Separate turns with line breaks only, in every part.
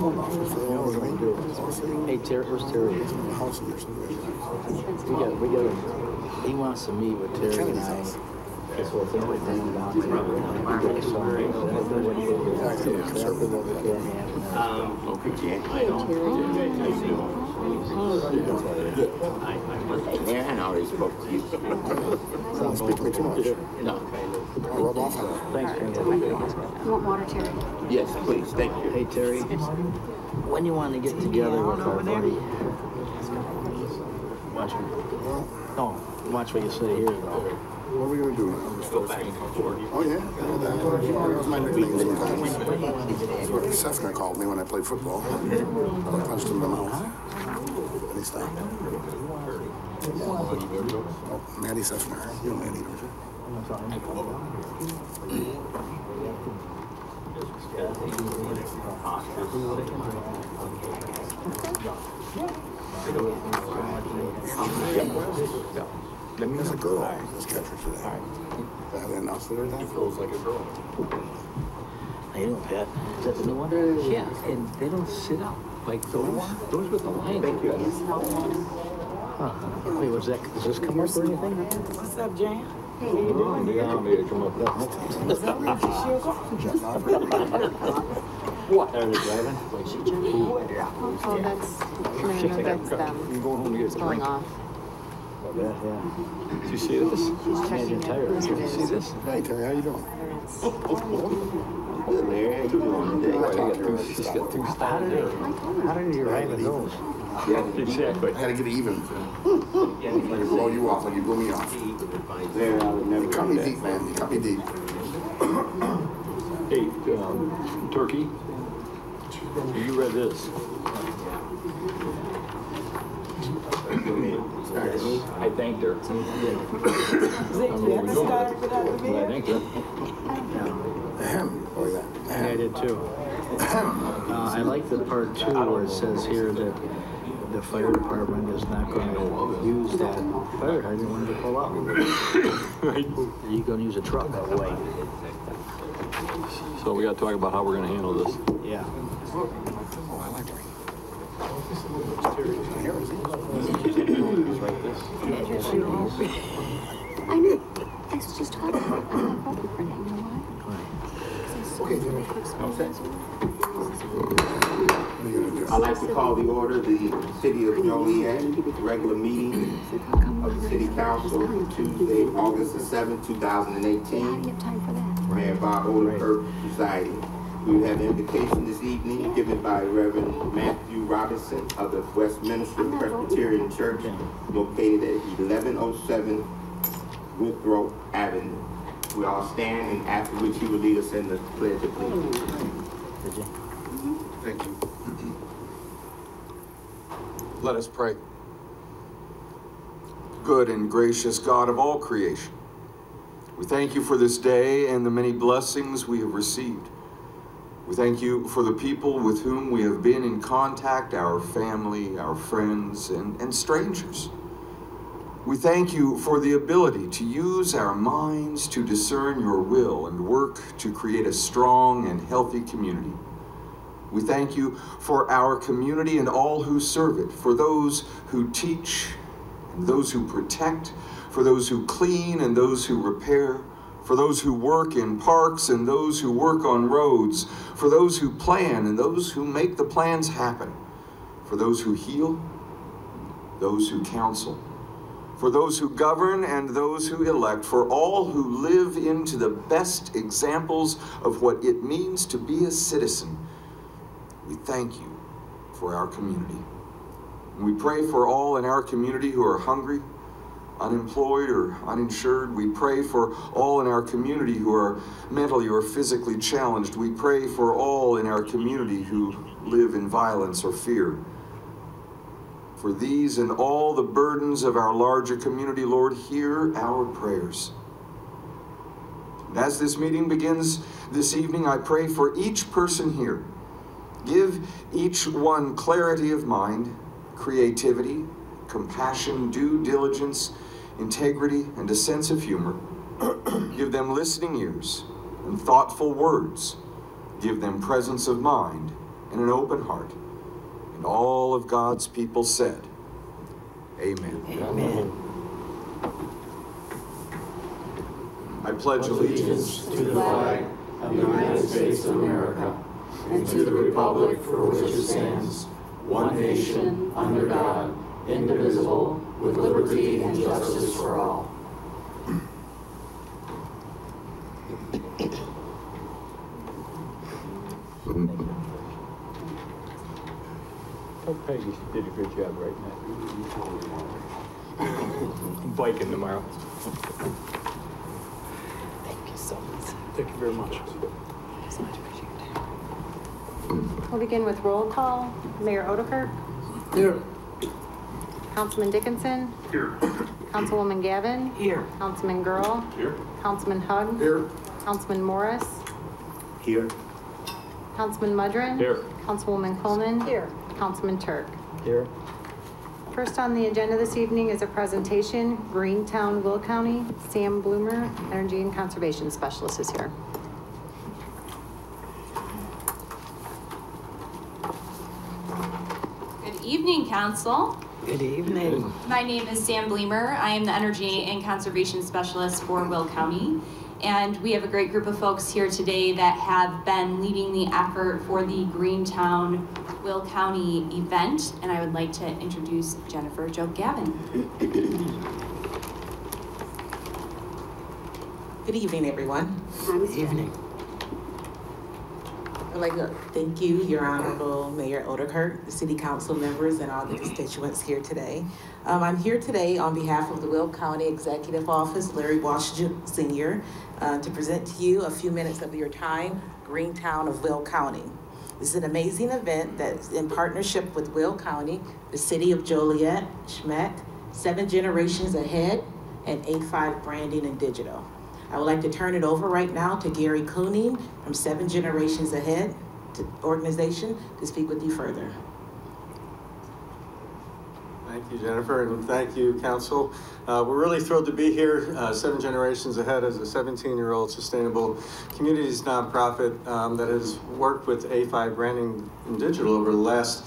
Hey, Terry, where's Terry? We got him. He wants to meet with Terry and I. This whole thing with him down there.
Yeah, I already spoke to you.
Don't speak to me too much.
No.
I'll rub off on it.
Thanks, Terry.
You want water, Terry?
Yes, please. Thank you.
Hey, Terry. When you want to get together with our buddy? Watch me. No, watch what you say here, though.
What are we going to do? Oh, yeah? That was my nickname sometimes. Sefner called me when I played football. I punched him in the mouth. And he stopped. Oh, Maddie Sefner. You know Maddie, don't you? There's a girl that's catcher today. Have they announced it or not? Feels like a girl.
They don't bet. Is that the new one? Yeah, and they don't sit up like those. Those with the line. Thank you. Huh. Wait, was that? Does this come up or anything?
What's up, Jan?
Hey, how you doing? Yeah, I'm here to come up. What? Are they driving?
Oh, that's them.
You're going home to get
It's going off.
Yeah. Did you see this?
She's checking it.
Did you see this?
Hey, Terry, how you doing?
Good, Larry. How you doing today?
She's got two How did you arrive at those?
Yeah,
Exactly.
I had to get even. Like blow you off like you blew me off.
Larry, I would never
You cut me deep, man. You cut me deep.
Hey, Turkey, you read this. I thanked her. I thanked her.
Oh, yeah.
I did too. I like the part too where it says here that the fire department is not going to use that fire hydrant when they pull out.
Right.
You're going to use a truck away.
So we got to talk about how we're going to handle this.
Yeah.
I know. I was just talking about it. You know why?
I'd like to call the order the City of Joliet regular meeting of the City Council Tuesday, August the 7th, 2018. Mayor Bob Odenkirk presiding. We have an invitation this evening given by Reverend Matthew Robinson of the Westminster Presbyterian Church, located at 1107 Withrow Avenue. We all stand, and after which he will lead us in the Pledge of Allegiance.
Thank you.
Let us pray. Good and gracious God of all creation, we thank you for this day and the many blessings we have received. We thank you for the people with whom we have been in contact, our family, our friends, and strangers. We thank you for the ability to use our minds to discern your will and work to create a strong and healthy community. We thank you for our community and all who serve it, for those who teach and those who protect, for those who clean and those who repair, for those who work in parks and those who work on roads, for those who plan and those who make the plans happen, for those who heal, those who counsel, for those who govern and those who elect, for all who live into the best examples of what it means to be a citizen. We thank you for our community. And we pray for all in our community who are hungry, unemployed, or uninsured. We pray for all in our community who are mentally or physically challenged. We pray for all in our community who live in violence or fear. For these and all the burdens of our larger community, Lord, hear our prayers. And as this meeting begins this evening, I pray for each person here. Give each one clarity of mind, creativity, compassion, due diligence, integrity, and a sense of humor. Give them listening ears and thoughtful words. Give them presence of mind and an open heart. And all of God's people said, Amen.
Amen.
I pledge allegiance
to the flag of the United States of America and to the republic for which it stands, one nation, under God, indivisible, with liberty and justice for all.
Oh, Peggy did a good job right now. I'm biking tomorrow.
Thank you so much.
Thank you very much.
So much appreciated.
We'll begin with roll call. Mayor Odekirk.
Here.
Councilman Dickinson.
Here.
Councilwoman Gavin.
Here.
Councilman Girl.
Here.
Councilman Hug.
Here.
Councilman Morris.
Here.
Councilman Mudrin.
Here.
Councilwoman Coleman. Here. Councilman Turk.
Here.
First on the agenda this evening is a presentation. Greentown, Will County. Sam Bloomer, Energy and Conservation Specialist, is here.
Good evening, Council.
Good evening.
My name is Sam Bleemer. I am the Energy and Conservation Specialist for Will County. And we have a great group of folks here today that have been leading the effort for the Greentown, Will County event. And I would like to introduce Jennifer Jo Gavin.
Good evening, everyone.
Good evening.
I'd like to thank you, Your Honorable Mayor Odekirk, the City Council members, and all the constituents here today. I'm here today on behalf of the Will County Executive Office, Larry Washington Sr., to present to you a few minutes of your time, Greentown of Will County. This is an amazing event that's in partnership with Will County, the City of Joliet, SHMEC, 7 Generations Ahead, and A5 Branding and Digital. I would like to turn it over right now to Gary Cooning from 7 Generations Ahead organization to speak with you further.
Thank you, Jennifer, and thank you, Council. We're really thrilled to be here. 7 Generations Ahead is a 17-year-old sustainable communities nonprofit that has worked with A5 Branding and Digital over the last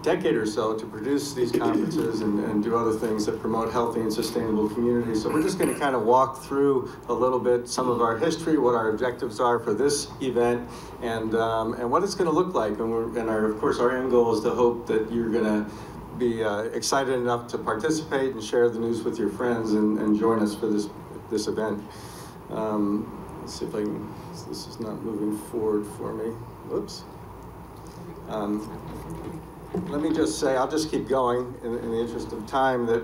decade or so to produce these conferences and do other things that promote healthy and sustainable communities. So we're just going to kind of walk through a little bit some of our history, what our objectives are for this event, and what it's going to look like. And of course, our end goal is to hope that you're going to be excited enough to participate and share the news with your friends and join us for this event. Let's see if I can. This is not moving forward for me. Whoops. Let me just say, I'll just keep going in the interest of time, that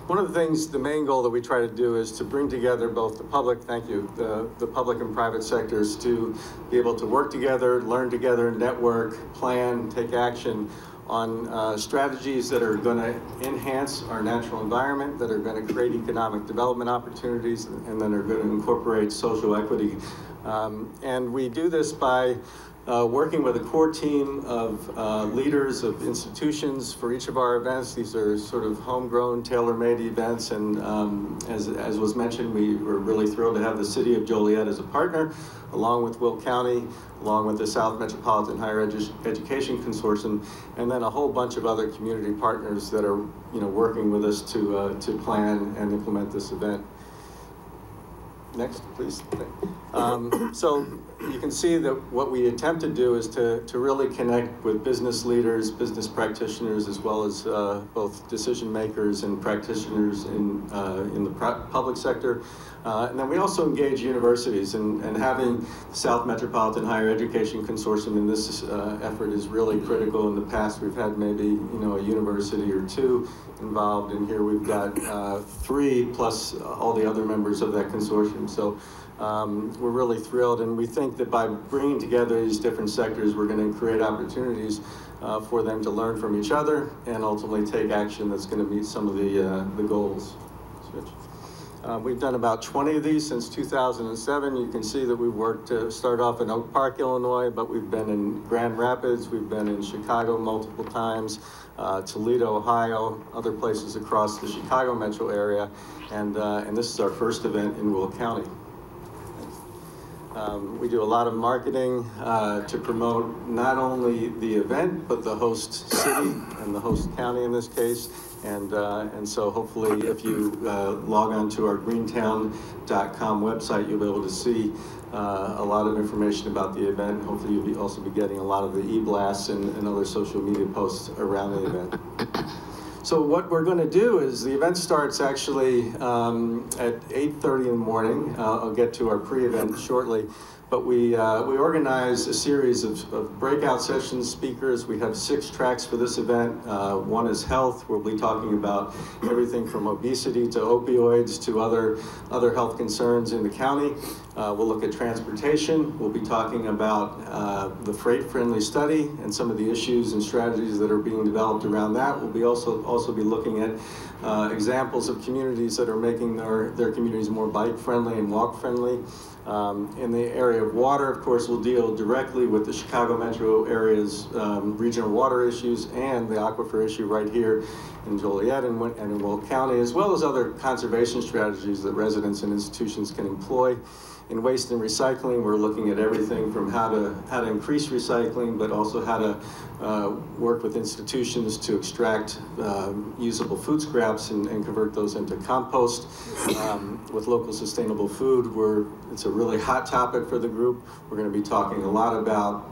one of the things, the main goal that we try to do is to bring together both the public, thank you, the public and private sectors to be able to work together, learn together, network, plan, take action on strategies that are going to enhance our natural environment, that are going to create economic development opportunities, and then are going to incorporate social equity. And we do this by working with a core team of leaders of institutions for each of our events. These are sort of homegrown, tailor-made events, and as was mentioned, we were really thrilled to have the City of Joliet as a partner, along with Will County, along with the South Metropolitan Higher Education Consortium, and then a whole bunch of other community partners that are working with us to plan and implement this event. Next, please. So you can see that what we attempt to do is to really connect with business leaders, business practitioners, as well as both decision makers and practitioners in the public sector. And then we also engage universities, and having the South Metropolitan Higher Education Consortium in this effort is really critical. In the past, we've had maybe a university or two involved, and here we've got 3 plus all the other members of that consortium. So we're really thrilled, and we think that by bringing together these different sectors, we're going to create opportunities for them to learn from each other and ultimately take action that's going to meet some of the goals. Switch. We've done about 20 of these since 2007. You can see that we've worked to start off in Oak Park, Illinois, but we've been in Grand Rapids, we've been in Chicago multiple times, Toledo, Ohio, other places across the Chicago metro area, and this is our first event in Will County. We do a lot of marketing to promote not only the event, but the host city and the host county in this case. And so hopefully if you log on to our greentown.com website, you'll be able to see a lot of information about the event. Hopefully you'll also be getting a lot of the e-blasts and other social media posts around the event. So what we're going to do is the event starts actually at 8:30 in the morning. I'll get to our pre-event shortly. But we organize a series of breakout sessions, speakers. We have 6 tracks for this event. One is health. We'll be talking about everything from obesity to opioids to other health concerns in the county. We'll look at transportation. We'll be talking about the freight-friendly study and some of the issues and strategies that are being developed around that. We'll be also be looking at examples of communities that are making their communities more bike-friendly and walk-friendly. In the area of water, of course, we'll deal directly with the Chicago metro area's regional water issues and the aquifer issue right here in Joliet and in Will County, as well as other conservation strategies that residents and institutions can employ. In waste and recycling, we're looking at everything from how to increase recycling, but also how to work with institutions to extract usable food scraps and convert those into compost. With local sustainable food, it's a really hot topic for the group. We're going to be talking a lot about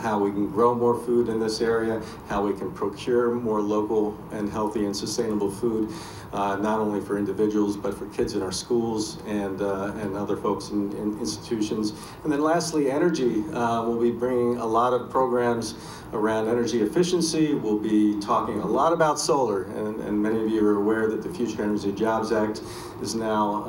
how we can grow more food in this area, how we can procure more local and healthy and sustainable food, not only for individuals, but for kids in our schools and other folks in institutions. And then lastly, energy. We'll be bringing a lot of programs around energy efficiency. We'll be talking a lot about solar, and many of you are aware that the Future Energy Jobs Act is now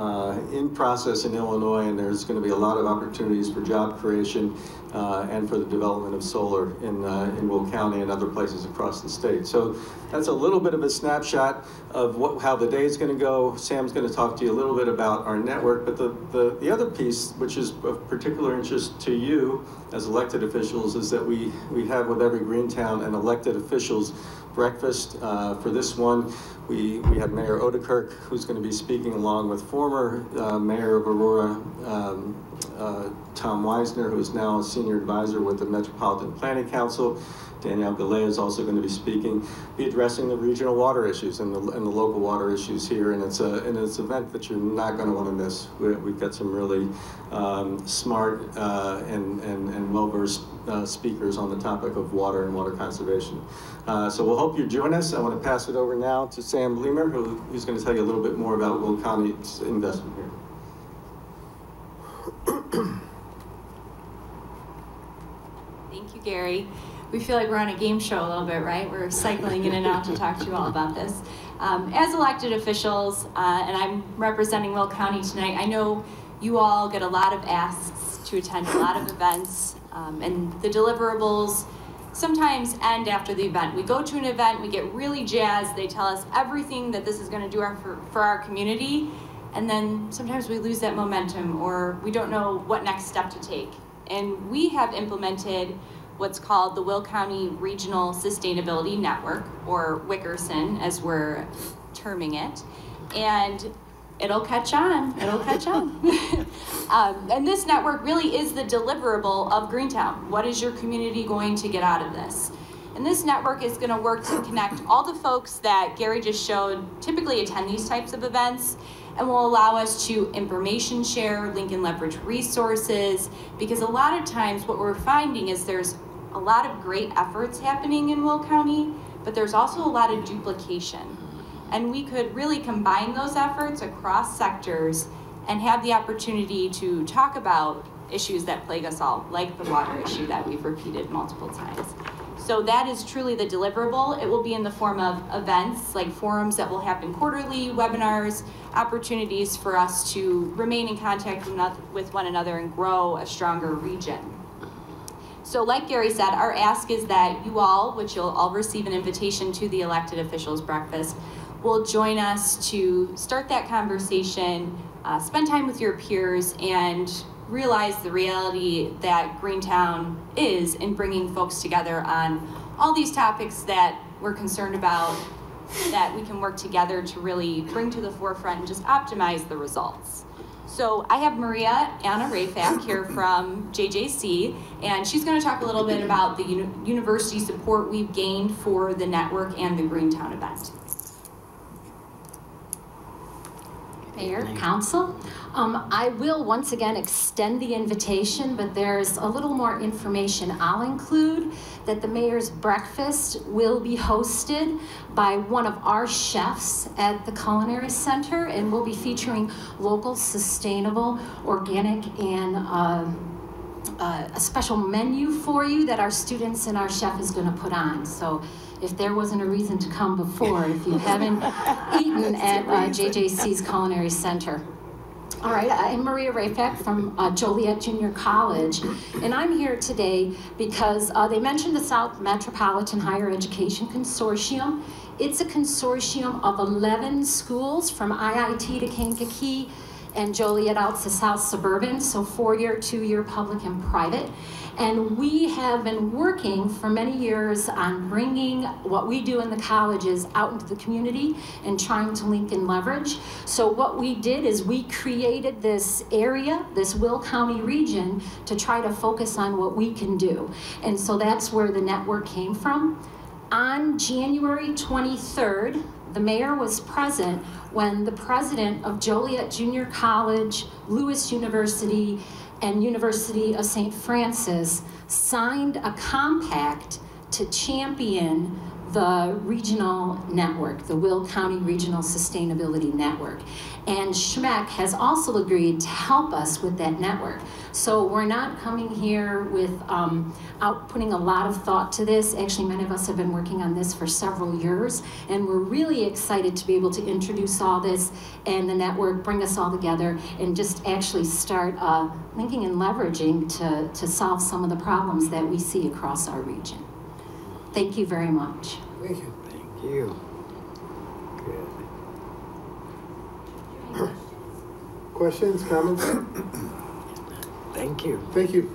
in process in Illinois, and there's going to be a lot of opportunities for job creation and for the development of solar in Will County and other places across the state. So that's a little bit of a snapshot of how the day is going to go. Sam's going to talk to you a little bit about our network, but the other piece, which is of particular interest to you as elected officials, is that we have with every Greentown an elected officials breakfast. For this one, we have Mayor Odekirk, who's going to be speaking along with former Mayor of Aurora, Tom Weisner, who is now a senior advisor with the Metropolitan Planning Council. Danielle Galea is also going to be speaking, be addressing the regional water issues and the local water issues here, and it's an event that you're not going to want to miss. We've got some really smart and well-versed speakers on the topic of water and water conservation. So we'll hope you join us. I want to pass it over now to Sam Bleemer, who's going to tell you a little bit more about Will County's investment here.
Thank you, Gary. We feel like we're on a game show a little bit, right? We're cycling in and out to talk to you all about this. As elected officials, and I'm representing Will County tonight, I know you all get a lot of asks to attend a lot of events, and the deliverables sometimes end after the event. We go to an event, we get really jazzed, they tell us everything that this is going to do for our community, and then sometimes we lose that momentum or we don't know what next step to take. And we have implemented what's called the Will County Regional Sustainability Network, or WICRSN as we're terming it, and it'll catch on, it'll catch on. And this network really is the deliverable of Greentown. What is your community going to get out of this? And this network is gonna work to connect all the folks that Gary just showed typically attend these types of events, and will allow us to information share, link and leverage resources, because a lot of times what we're finding is there's a lot of great efforts happening in Will County, but there's also a lot of duplication. And we could really combine those efforts across sectors and have the opportunity to talk about issues that plague us all, like the water issue that we've repeated multiple times. So that is truly the deliverable. It will be in the form of events, like forums that will happen quarterly, webinars, opportunities for us to remain in contact with one another and grow a stronger region. So like Gary said, our ask is that you all, which you'll all receive an invitation to the elected officials breakfast, will join us to start that conversation, spend time with your peers, and realize the reality that Greentown is in bringing folks together on all these topics that we're concerned about, that we can work together to really bring to the forefront and just optimize the results. So I have Maria Anna Rafak here from JJC, and she's going to talk a little bit about the university support we've gained for the network and the Greentown event.
Mayor, Council, I will once again extend the invitation, but there's a little more information I'll include, that the mayor's breakfast will be hosted by one of our chefs at the Culinary Center, and we'll be featuring local, sustainable, organic, and a special menu for you that our students and our chef is going to put on. So if there wasn't a reason to come before, if you haven't eaten at JJC's Culinary Center. All right, I'm Maria Rafak from Joliet Junior College, and I'm here today because they mentioned the South Metropolitan Higher Education Consortium. It's a consortium of 11 schools from IIT to Kankakee and Joliet out to South Suburban, so 4-year, 2-year public and private. And we have been working for many years on bringing what we do in the colleges out into the community and trying to link and leverage. So what we did is we created this area, this Will County region, to try to focus on what we can do. And so that's where the network came from. On January 23rd, the mayor was present when the president of Joliet Junior College, Lewis University, and University of St. Francis signed a compact to champion the regional network, the Will County Regional Sustainability Network. And SHMEC has also agreed to help us with that network. So we're not coming here with putting a lot of thought to this. Actually, many of us have been working on this for several years, and we're really excited to be able to introduce all this and the network, bring us all together, and just actually start linking and leveraging to solve some of the problems that we see across our region. Thank you very much.
Thank you. Thank you. Good.
Questions, comments?
Thank you.
Thank you.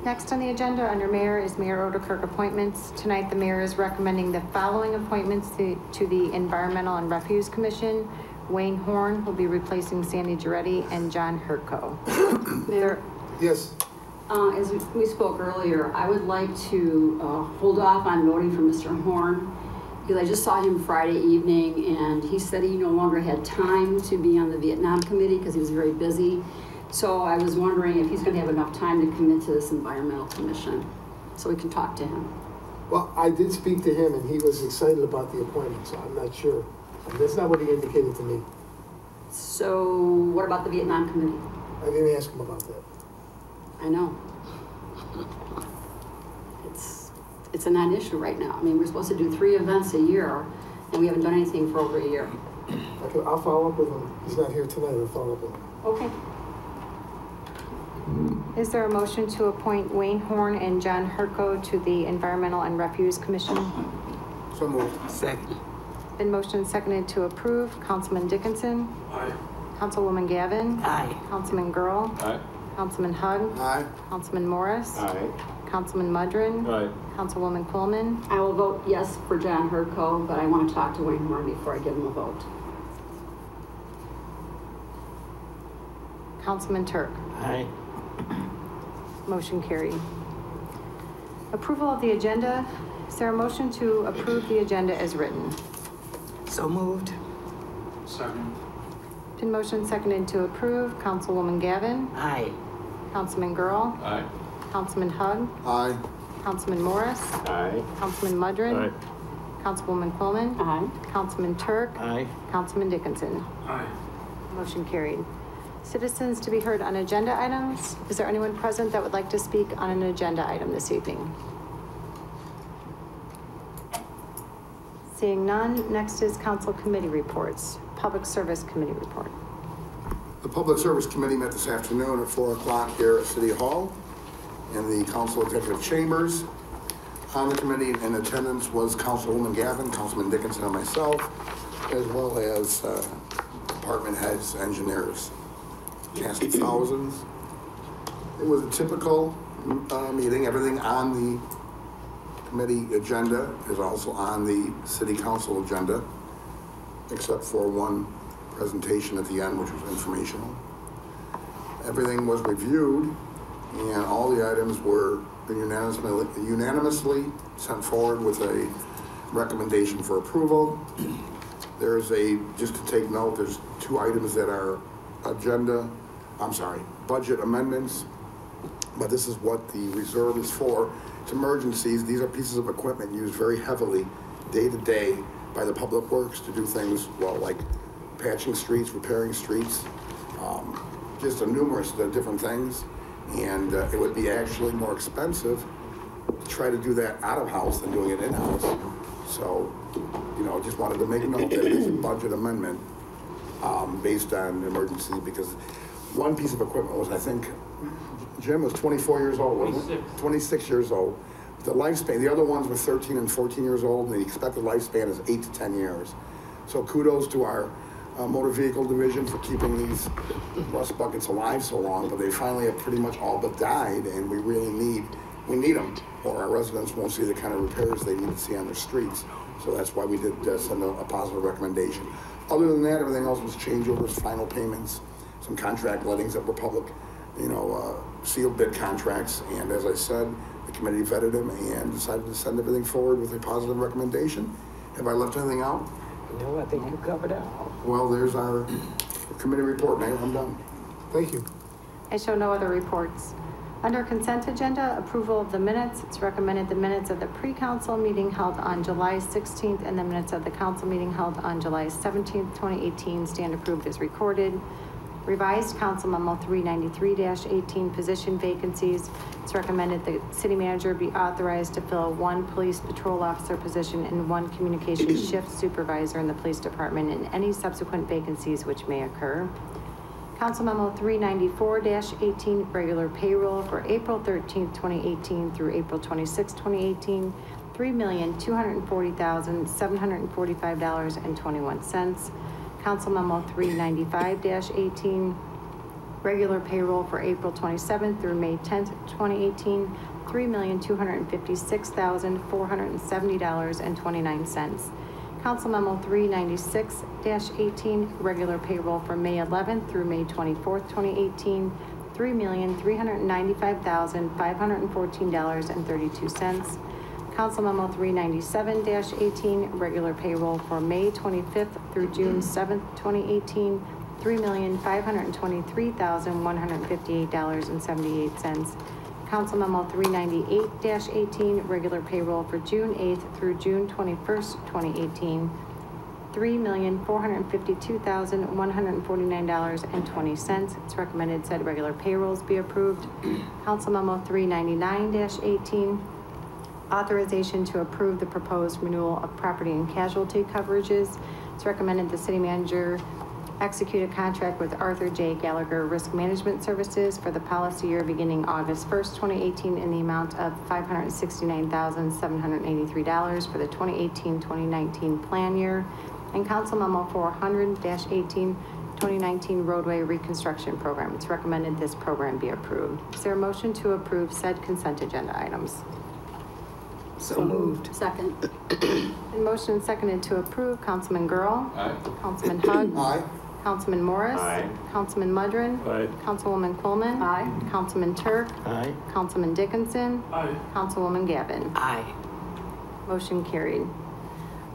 Next on the agenda under Mayor is Mayor Odekirk appointments. Tonight the mayor is recommending the following appointments to the Environmental and Refuse Commission. Wayne Horn will be replacing Sandy Giretti and John Hertko.
Mayor? Yes.
As we spoke earlier, I would like to hold off on voting for Mr. Horn because I just saw him Friday evening and he said he no longer had time to be on the Vietnam committee because he was very busy. So I was wondering if he's going to have enough time to commit to this environmental commission so we can talk to him.
Well, I did speak to him and he was excited about the appointment, so I'm not sure. That's not what he indicated to me.
So what about the Vietnam committee?
I didn't ask him about that. I
know. It's a non-issue right now. I mean, we're supposed to do 3 events a year, and we haven't done anything for over a year.
Okay, I'll follow up with him. He's not here tonight. I'll follow up with him.
Okay.
Is there a motion to appoint Wayne Horn and John Hertko to the Environmental and Refuse Commission?
So moved.
Second.
Been motioned and seconded to approve. Councilman Dickinson?
Aye.
Councilwoman Gavin?
Aye.
Councilman Girl?
Aye.
Councilman Hug?
Aye.
Councilman Morris?
Aye.
Councilman Mudrin?
Aye.
Councilwoman Coleman?
I will vote yes for John Hertko, but I want to talk to Wayne Horn before I give him a vote.
Councilman Turk?
Aye.
Motion carried. Approval of the agenda. Is there a motion to approve the agenda as written?
So moved.
Second.
Been motion seconded to approve. Councilwoman Gavin?
Aye.
Councilman Girl?
Aye.
Councilman Hug?
Aye.
Councilman Morris?
Aye.
Councilman Mudrin?
Aye.
Councilwoman Coleman?
Aye.
Councilman Turk?
Aye.
Councilman Dickinson?
Aye.
Motion carried. Citizens to be heard on agenda items. Is there anyone present that would like to speak on an agenda item this evening? Seeing none, next is council committee reports. Public Service Committee report.
The Public Service Committee met this afternoon at 4 o'clock here at City Hall in the Council Executive Chambers. On the committee in attendance was Councilwoman Gavin, Councilman Dickinson, and myself, as well as department heads, engineers, cast of thousands. It was a typical meeting. Everything on the committee agenda is also on the City Council agenda. except for one presentation at the end, which was informational. Everything was reviewed, and all the items were unanimously sent forward with a recommendation for approval. There's just to take note, there's 2 items that are budget amendments, but this is what the reserve is for. It's emergencies. These are pieces of equipment used very heavily day to day by the public works to do things, well, like patching streets, repairing streets, just numerous different things. And it would be actually more expensive to try to do that out of house than doing it in-house. So, just wanted to make a note that it is a budget amendment based on emergency, because one piece of equipment was, I think, Jim was 24 years old, wasn't it? 26 years old. The lifespan, the other ones were 13 and 14 years old, and the expected lifespan is 8 to 10 years. So kudos to our motor vehicle division for keeping these rust buckets alive so long, but they finally have pretty much all but died, and we really need them, or our residents won't see the kind of repairs they need to see on their streets. So that's why we did send a positive recommendation. Other than that, everything else was changeovers, final payments, some contract lettings that were public, sealed bid contracts, and as I said, the committee vetted them and decided to send everything forward with a positive recommendation. Have I left anything out?
No, I think you covered it.
Well, there's our committee report, Mayor. I'm done.
Thank you.
I show no other reports. Under consent agenda, approval of the minutes. It's recommended the minutes of the pre-council meeting held on July 16th and the minutes of the council meeting held on July 17th, 2018 stand approved as recorded. Revised Council Memo 393-18 position vacancies. It's recommended the city manager be authorized to fill 1 police patrol officer position and 1 communications shift supervisor in the police department, and any subsequent vacancies which may occur. Council Memo 394-18 regular payroll for April 13th, 2018 through April 26th, 2018, $3,240,745.21. Council Memo 395-18, regular payroll for April 27th through May 10th, 2018, $3,256,470.29. Council Memo 396-18, regular payroll for May 11th through May 24th, 2018, $3,395,514.32. Council Memo 397-18, regular payroll for May 25th through June 7th, 2018, $3,523,158.78. Council Memo 398-18, regular payroll for June 8th through June 21st, 2018, $3,452,149.20. It's recommended said regular payrolls be approved. Council Memo 399-18, authorization to approve the proposed renewal of property and casualty coverages. It's recommended the city manager execute a contract with Arthur J. Gallagher Risk Management Services for the policy year beginning August 1st, 2018 in the amount of $569,783 for the 2018-2019 plan year. And Council Memo 400-18, 2019 roadway reconstruction program. It's recommended this program be approved. Is there a motion to approve said consent agenda items?
So moved. Second.
And motion and seconded to approve. Councilman Girl.
Aye.
Councilman Hugg.
Aye.
Councilman Morris.
Aye.
Councilman Mudrin.
Aye.
Councilwoman Coleman.
Aye.
Councilman Turk.
Aye.
Councilman Dickinson.
Aye.
Councilwoman Gavin.
Aye.
Motion carried.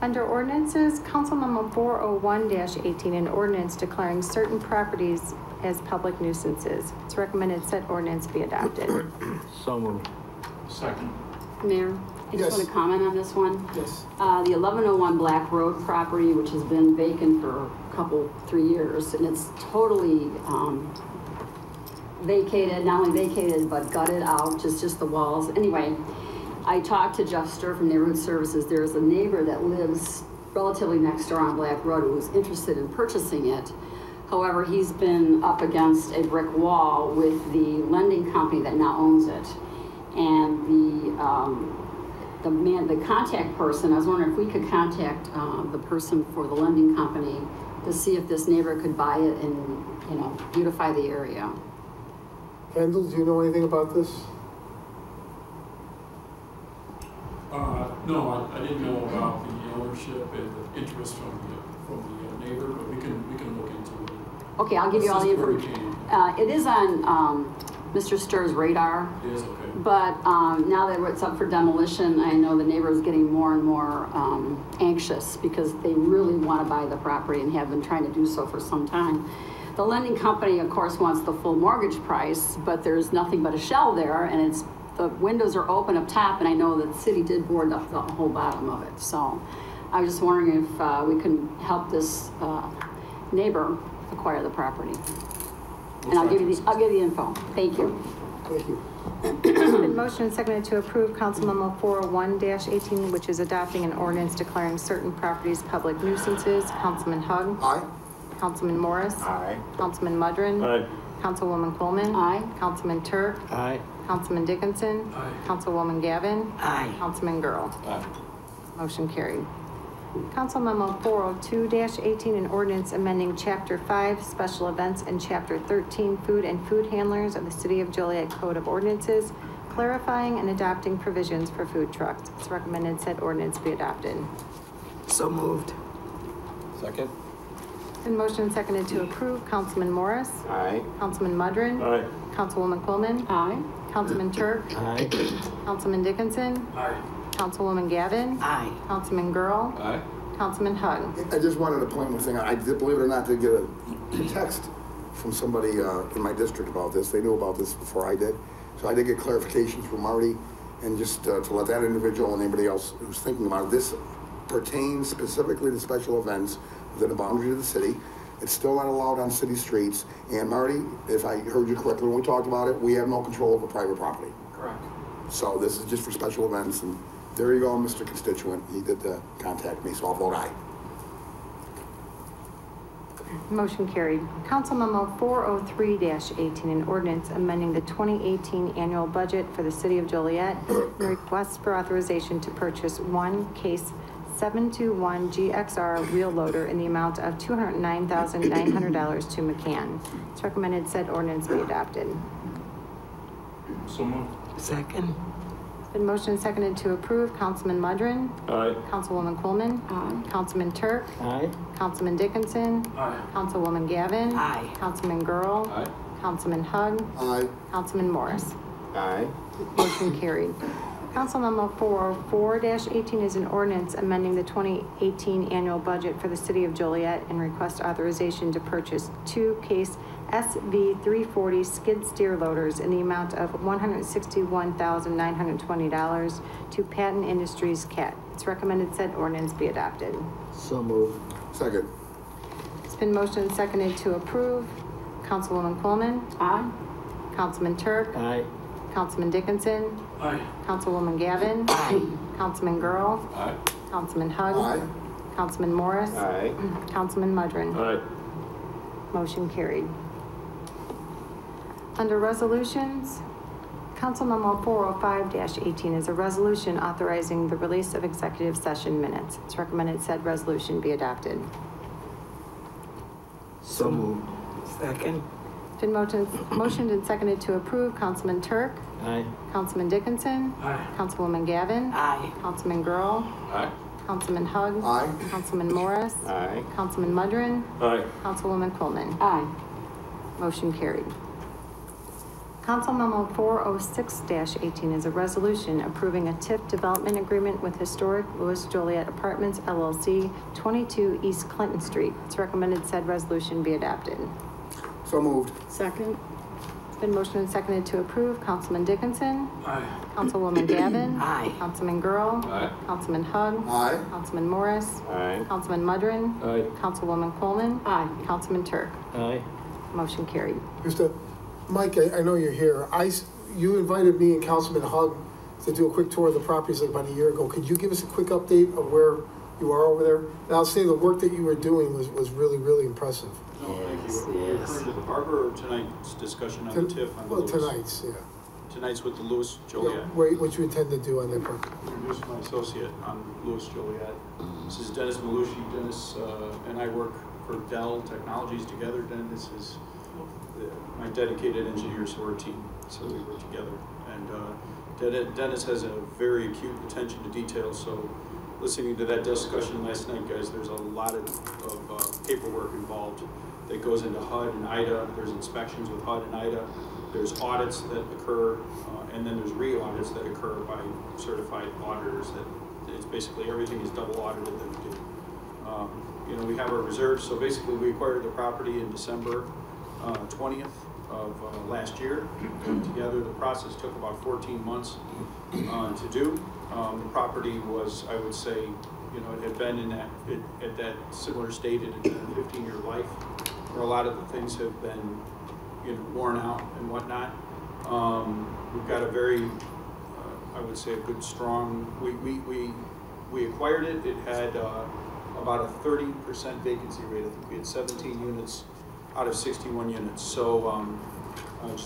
Under ordinances, Council Memo 401-18, an ordinance declaring certain properties as public nuisances. It's recommended said ordinance be adopted.
So moved.
Second.
Mayor, I just
Yes.
want to comment on this one.
Yes.
The 1101 Black Road property, which has been vacant for a couple, 3 years, and it's totally vacated, not only vacated, but gutted out, just the walls. Anyway, I talked to Jeff Sturr from Neighborhood Services. There's a neighbor that lives relatively next door on Black Road who was interested in purchasing it. However, he's been up against a brick wall with the lending company that now owns it. And the contact person, I was wondering if we could contact the person for the lending company to see if this neighbor could buy it and, beautify the area.
Kendall, do you know anything about this?
No, I didn't know about the ownership and the interest from the neighbor, but we can look into it.
Okay, I'll give you all the
This is where we
information.
came.
It is on Mr. Sturr's radar.
It is, okay.
But now that it's up for demolition, I know the neighbor is getting more and more anxious because they really want to buy the property and have been trying to do so for some time. The lending company, of course, wants the full mortgage price, but there's nothing but a shell there, and the windows are open up top, and I know that the city did board up the whole bottom of it. So I was just wondering if we can help this neighbor acquire the property. And I'll give you the info. Thank you.
Thank you.
It's been motioned and seconded to approve Council Memo 401-18, which is adopting an ordinance declaring certain properties public nuisances. Councilman Hug.
Aye.
Councilman Morris.
Aye.
Councilman Mudrin.
Aye.
Councilwoman Coleman.
Aye.
Councilman Turk.
Aye.
Councilman Dickinson.
Aye.
Councilwoman Gavin.
Aye.
Councilman Girl.
Aye.
Motion carried. Council Memo 402-18, an ordinance amending Chapter 5, Special Events, and Chapter 13, Food and Food Handlers of the City of Joliet Code of Ordinances, clarifying and adopting provisions for food trucks. It's recommended said ordinance be adopted.
So moved.
Second?
Been motioned and seconded to approve. Councilman Morris.
Aye.
Councilman Mudrin.
Aye.
Councilwoman Coleman.
Aye.
Councilman Turk.
Aye.
Councilman Dickinson.
Aye.
Councilwoman Gavin.
Aye.
Councilman Girl.
Aye.
Councilman Hug.
I just wanted to point one thing out. I did, believe it or not, did get a text from somebody in my district about this. They knew about this before I did. So I did get clarifications from Marty, and just to let that individual and anybody else who's thinking about it, this pertains specifically to special events within the boundaries of the city. It's still not allowed on city streets. And Marty, if I heard you correctly when we talked about it, we have no control over private property.
Correct.
So this is just for special events, and there you go, Mr. Constituent. He did contact me, so I'll vote aye.
Motion carried. Council Memo 403-18, an ordinance amending the 2018 annual budget for the City of Joliet, and request for authorization to purchase one case 721 GXR wheel loader in the amount of $209,900 to McCann. It's recommended said ordinance be adopted.
So moved.
Second.
Been motioned and seconded to approve. Councilman Mudrin.
Aye.
Councilwoman Coleman.
Aye.
Councilman Turk.
Aye.
Councilman Dickinson.
Aye.
Councilwoman Gavin.
Aye.
Councilman Girl.
Aye.
Councilman Hug.
Aye.
Councilman Morris.
Aye.
Motion carried. Council Memo 404-18 is an ordinance amending the 2018 annual budget for the City of Joliet and request authorization to purchase two case SV340 skid steer loaders in the amount of $161,920 to Patton Industries CAT. It's recommended said ordinance be adopted.
So moved.
Second.
It's been motioned and seconded to approve. Councilwoman Coleman.
Aye.
Councilman Turk.
Aye.
Councilman Dickinson.
Aye.
Councilwoman Gavin.
Aye.
Councilman Girl.
Aye.
Councilman Hug.
Aye.
Councilman Morris.
Aye.
Councilman Mudrin.
Aye.
Motion carried. Under resolutions, Council Memo 405-18 is a resolution authorizing the release of executive session minutes. It's recommended said resolution be adopted.
So moved. Second.
Been motioned and seconded to approve. Councilman Turk.
Aye.
Councilman Dickinson.
Aye.
Councilwoman Gavin.
Aye.
Councilman Girl.
Aye.
Councilman Hug.
Aye.
Councilman Morris.
Aye.
Councilman Mudrin.
Aye.
Councilwoman Coleman.
Aye.
Motion carried. Council Memo 406-18 is a resolution approving a TIF development agreement with Historic Louis Joliet Apartments LLC, 22 East Clinton Street. It's recommended said resolution be adopted.
So moved.
Second.
It's been motioned and seconded to approve. Councilman Dickinson.
Aye.
Councilwoman Gavin.
Aye.
Councilman Girl.
Aye.
Councilman Hug.
Aye.
Councilman Morris.
Aye.
Councilman Mudrin.
Aye.
Councilwoman Coleman.
Aye.
Councilman Turk.
Aye.
Motion carried.
Mike, I know you're here. You invited me and Councilman Hug to do a quick tour of the properties like about a year ago. Could you give us a quick update of where you are over there? And I'll say the work that you were doing was really, really impressive.
No, thank you.
Yes,
Are you
yes.
referring to the Harbor or tonight's discussion on the TIF on the
Well,
Lewis?
tonight's, yeah.
Tonight's with the Lewis Joliet.
What you intend to do on that property?
Introduce my associate on Lewis Joliet. This is Dennis Malucci. Dennis and I work for Dell Technologies together. Dennis is my dedicated engineers who are a team, so we work together. And Dennis has a very acute attention to detail, so
listening to that discussion last night, guys, there's a lot of paperwork involved that goes into HUD and IDA. There's inspections with HUD and IDA. There's audits that occur, and then there's re-audits that occur by certified auditors. That it's basically everything is double audited that we do. You know, we have our reserves. So basically, we acquired the property in December 20th of last year. Together, the process took about 14 months to do. The property was, I would say, you know, it had been in that at that similar state. It had been a 15-year life, where a lot of the things have been, you know, worn out and whatnot. We've got a very, I would say, a good, strong. We acquired it. It had about a 30% vacancy rate. I think we had 17 units out of 61 units. So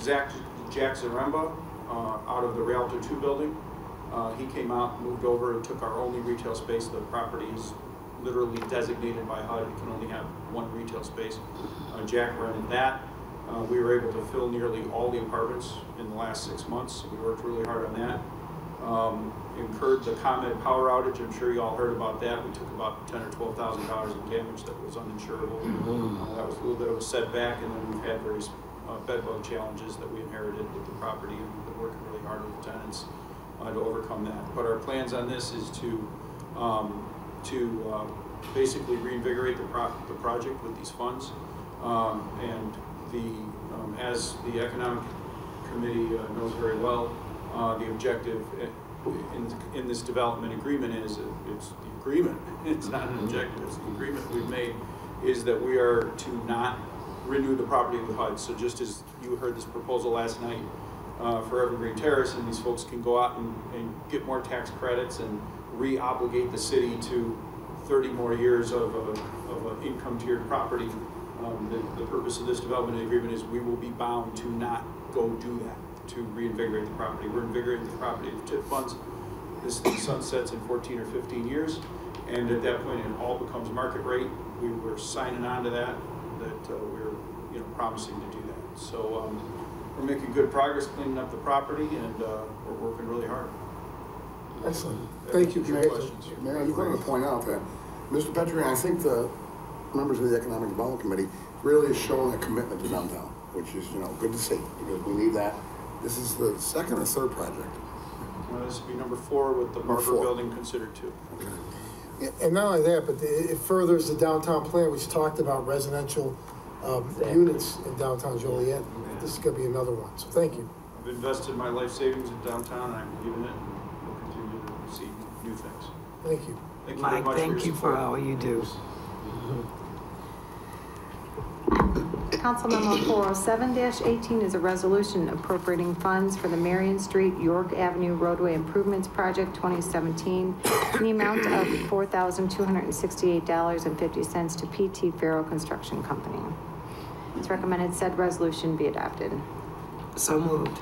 Jack Zaremba, out of the Rialto 2 building, he came out, moved over, and took our only retail space. The property is literally designated by HUD. It can only have one retail space. Jack rented that. We were able to fill nearly all the apartments in the last 6 months. We worked really hard on that. Incurred the ComEd power outage. I'm sure you all heard about that. We took about $10,000 or $12,000 in damage that was uninsurable. That was a little bit of a setback, and then we've had various bedbug challenges that we inherited with the property, and we've been working really hard with the tenants to overcome that. But our plans on this is to basically reinvigorate the project with these funds, and as the Economic Committee knows very well, the objective in this development agreement is, it's the agreement, it's not an objective, it's the agreement we've made, is that we are to not renew the property with HUD. So just as you heard this proposal last night for Evergreen Terrace, and these folks can go out and get more tax credits and re-obligate the city to 30 more years of an income tiered property. The purpose of this development agreement is we will be bound to not go do that, to reinvigorate the property. We're invigorating the property with TIP funds. This sunsets in 14 or 15 years, and at that point it all becomes market rate. We're signing on to that we're promising to do that. So we're making good progress cleaning up the property, and we're working really hard.
Excellent. Thank you, Mayor.
Mayor, I just wanted to point out that, Mr. Petrie, I think the members of the Economic Development Committee really has shown a commitment to downtown, which is, good to see, because we need that. This is the second or third project?
This will be number 4 with the Barber Building considered 2.
Okay. And not only that, but it furthers the downtown plan, which talked about residential units in downtown Joliet. This is going to be another one, so thank you.
I've invested my life savings in downtown, and I believe in it, and we'll continue to see new things.
Thank you.
Thank you
Mike,
very much
thank you for all you do.
Council Memo 407-18 is a resolution appropriating funds for the Marion Street, York Avenue Roadway Improvements Project 2017 in the amount of $4,268.50 to PT Farrow Construction Company. It's recommended said resolution be adopted.
So moved.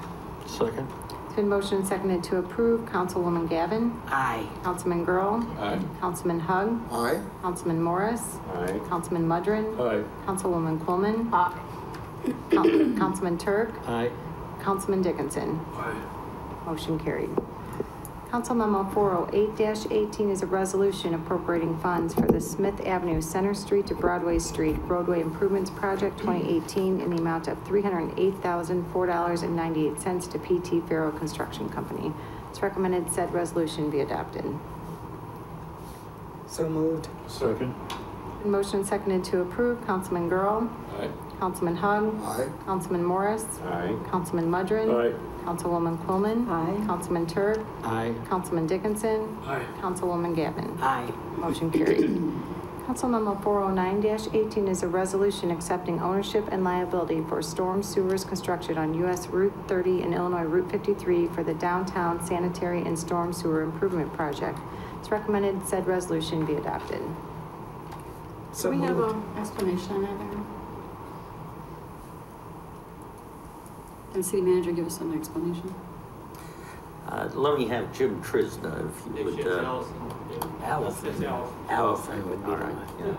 Second.
It's been motioned and seconded to approve. Councilwoman Gavin.
Aye.
Councilman Girl.
Aye.
Councilman Hug.
Aye.
Councilman Morris.
Aye.
Councilman Mudrin.
Aye.
Councilwoman Coleman.
Aye.
Councilman Turk.
Aye.
Councilman Dickinson.
Aye.
Motion carried. Council Memo 408-18 is a resolution appropriating funds for the Smith Avenue Center Street to Broadway Street Roadway Improvements Project 2018 in the amount of $308,004.98 to PT Farrow Construction Company. It's recommended said resolution be adopted.
So moved.
Second.
Motion seconded to approve. Councilman Girl.
Aye.
Councilman Hug.
Aye.
Councilman Morris.
Aye.
Councilman Mudrin.
Aye.
Councilwoman Coleman.
Aye.
Councilman Turk.
Aye.
Councilman Dickinson.
Aye.
Councilwoman Gavin.
Aye.
Motion carried. Council Memo 409-18 is a resolution accepting ownership and liability for storm sewers constructed on U.S. Route 30 and Illinois Route 53 for the downtown sanitary and storm sewer improvement project. It's recommended said resolution be adopted.
So we have an explanation on that, Aaron? Can the city manager give us an explanation?
Let me have Jim Trisna, if you would. Allison would be right. Yeah.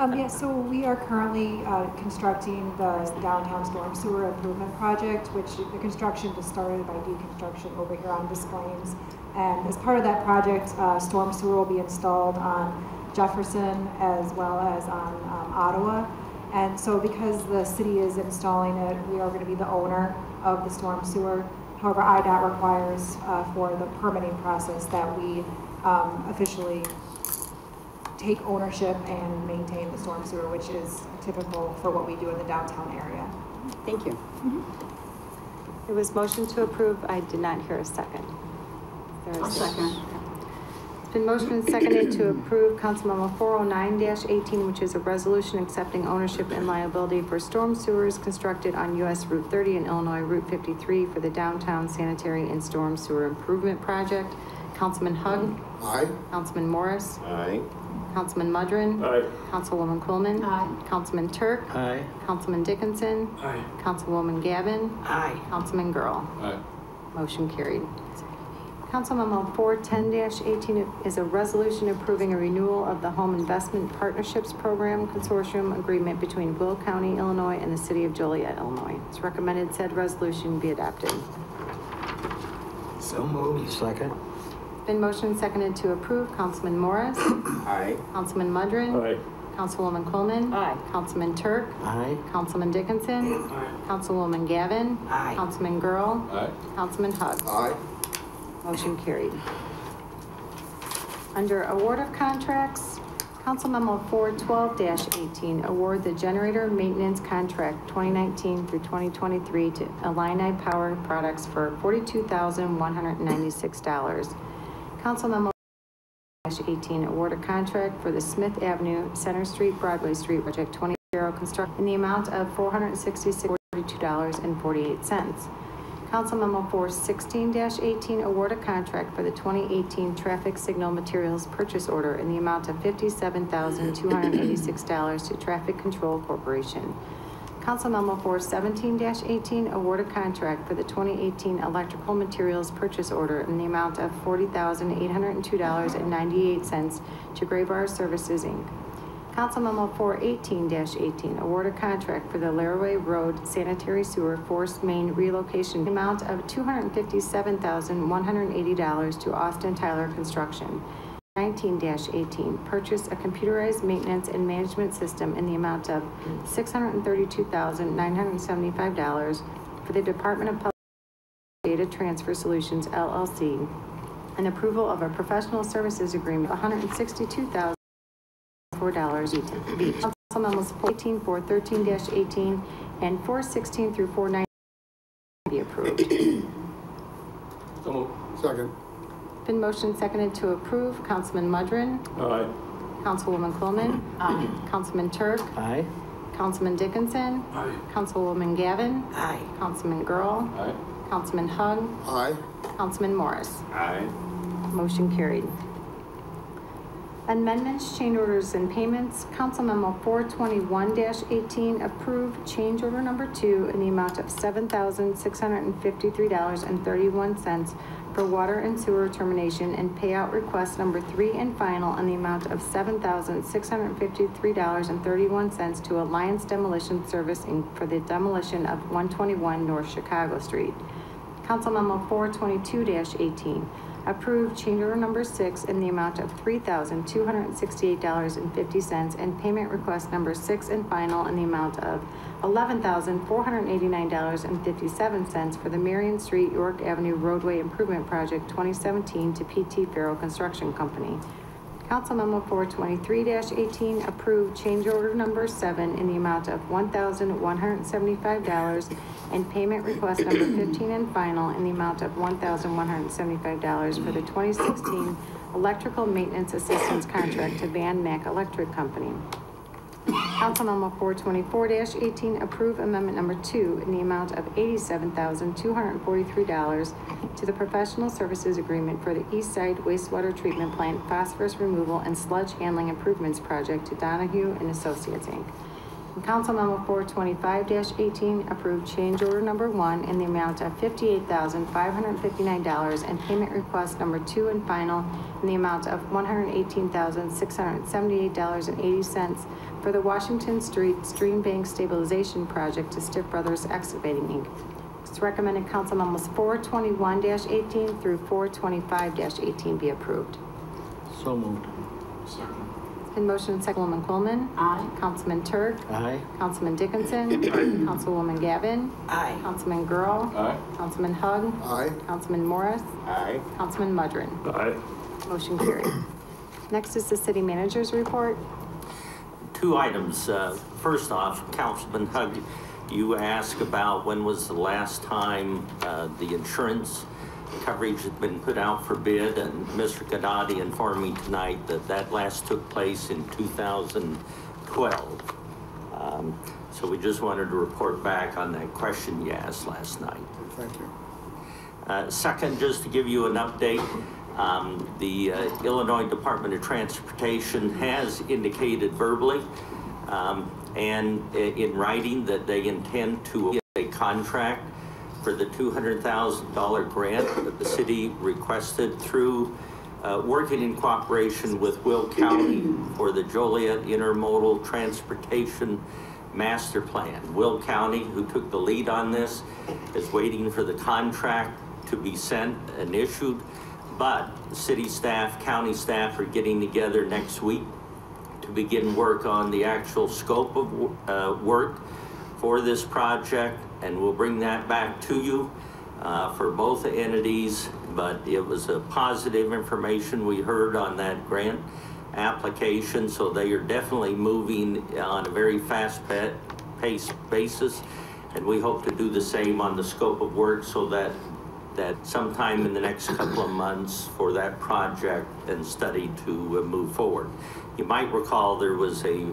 Yeah, so we are currently constructing the downtown storm sewer improvement project, which the construction just started by deconstruction over here on Des Plaines. And as part of that project, storm sewer will be installed on Jefferson as well as on Ottawa. And so because the city is installing it, we are going to be the owner of the storm sewer. However, IDOT requires for the permitting process that we officially take ownership and maintain the storm sewer, which is typical for what we do in the downtown area.
Thank you. It was motion to approve. I did not hear a second.
I'll second.
It's been motioned and seconded to approve Council Memo 409-18, which is a resolution accepting ownership and liability for storm sewers constructed on US Route 30 and Illinois Route 53 for the downtown sanitary and storm sewer improvement project. Councilman Hug.
Aye.
Councilman Morris.
Aye.
Councilman Mudrin.
Aye.
Councilwoman Coleman.
Aye.
Councilman Turk.
Aye.
Councilman Dickinson.
Aye.
Councilwoman Gavin.
Aye.
Councilman Girl.
Aye.
Motion carried. Council Memo 410-18 is a resolution approving a renewal of the Home Investment Partnerships Program Consortium Agreement between Will County, Illinois and the City of Joliet, Illinois. It's recommended said resolution be adopted.
So moved. Second.
Been motioned and seconded to approve. Councilman Morris.
Aye.
Councilman Mudrin.
Aye.
Councilwoman Coleman.
Aye.
Councilman Turk.
Aye.
Councilman Dickinson.
Aye.
Councilwoman Gavin.
Aye.
Councilman Girl.
Aye.
Councilman Hug.
Aye.
Motion carried. Under award of contracts, Council Memo 412-18, award the generator maintenance contract 2019 through 2023 to Illini Power Products for $42,196. Council Memo 18, award a contract for the Smith Avenue, Center Street, Broadway Street project 20 construct in the amount of $466.42.48. Council Memo 416-18, award a contract for the 2018 traffic signal materials purchase order in the amount of $57,286 to Traffic Control Corporation. Council Memo 417-18, award a contract for the 2018 electrical materials purchase order in the amount of $40,802.98 to Graybar Services, Inc. Council Memo 418-18, award a contract for the Laraway Road Sanitary Sewer Forced Main Relocation amount of $257,180 to Austin Tyler Construction. 19-18, purchase a computerized maintenance and management system in the amount of $632,975 for the Department of Public Data Transfer Solutions, LLC, and approval of a professional services agreement of $162,000 each. Council Memos 413-18 and 416 through 419 be approved.
So moved.
Second.
Been motion seconded to approve. Councilman Mudrin.
Aye.
Councilwoman Coleman.
Aye.
Councilman Turk.
Aye.
Councilman Dickinson.
Aye.
Councilwoman Gavin.
Aye.
Councilman Girl.
Aye.
Councilman Hug.
Aye.
Councilman Morris.
Aye.
Motion carried. Amendments, change orders, and payments. Council Memo 421-18, approve change order number 2 in the amount of $7,653.31 for water and sewer termination, and payout request number 3 and final in the amount of $7,653.31 to Alliance Demolition Service, Inc. for the demolition of 121 North Chicago Street. Council Memo 422-18, approve change order number 6 in the amount of $3,268.50 and payment request number 6 and final in the amount of $11,489.57 for the Marion Street, York Avenue Roadway Improvement Project 2017 to PT Farrow Construction Company. Council Memo 423-18, approve change order number 7 in the amount of $1,175 and payment request number 15 and final in the amount of $1,175 for the 2016 electrical maintenance assistance contract to Van Mack Electric Company. Council Memo 424-18, approve amendment number 2 in the amount of $87,243 to the professional services agreement for the East Side Wastewater Treatment Plant Phosphorus Removal and Sludge Handling Improvements Project to Donahue and Associates, Inc. And Council Memo 425-18, approved change order number 1 in the amount of $58,559 and payment request number 2 and final in the amount of $118,678.80 for the Washington Street Stream Bank Stabilization Project to Stiff Brothers Excavating, Inc. It's recommended Council Memos 421-18 through 425-18 be approved.
So moved.
Second.
In motion, Councilwoman Coleman.
Aye.
Councilman Turk.
Aye.
Councilman Dickinson. Councilwoman Gavin.
Aye.
Councilman Girl.
Aye.
Councilman Hug.
Aye.
Councilman Morris.
Aye.
Councilman Mudrin.
Aye.
Motion carried. Next is the city manager's report.
Two items. First off, Councilman Hug, you asked about when was the last time the insurance coverage had been put out for bid, and Mr. Gadati informed me tonight that that last took place in 2012. So we just wanted to report back on that question you asked last night.
Thank you.
Second, just to give you an update, the Illinois Department of Transportation has indicated verbally and in writing that they intend to get a contract for the $200,000 grant that the city requested through working in cooperation with Will County for the Joliet Intermodal Transportation Master Plan. Will County, who took the lead on this, is waiting for the contract to be sent and issued, but city staff, county staff are getting together next week to begin work on the actual scope of work for this project, and we'll bring that back to you for both entities. But it was a positive information we heard on that grant application, so they are definitely moving on a very fast-paced basis, and we hope to do the same on the scope of work, so that sometime in the next couple of months for that project and study to move forward. You might recall there was a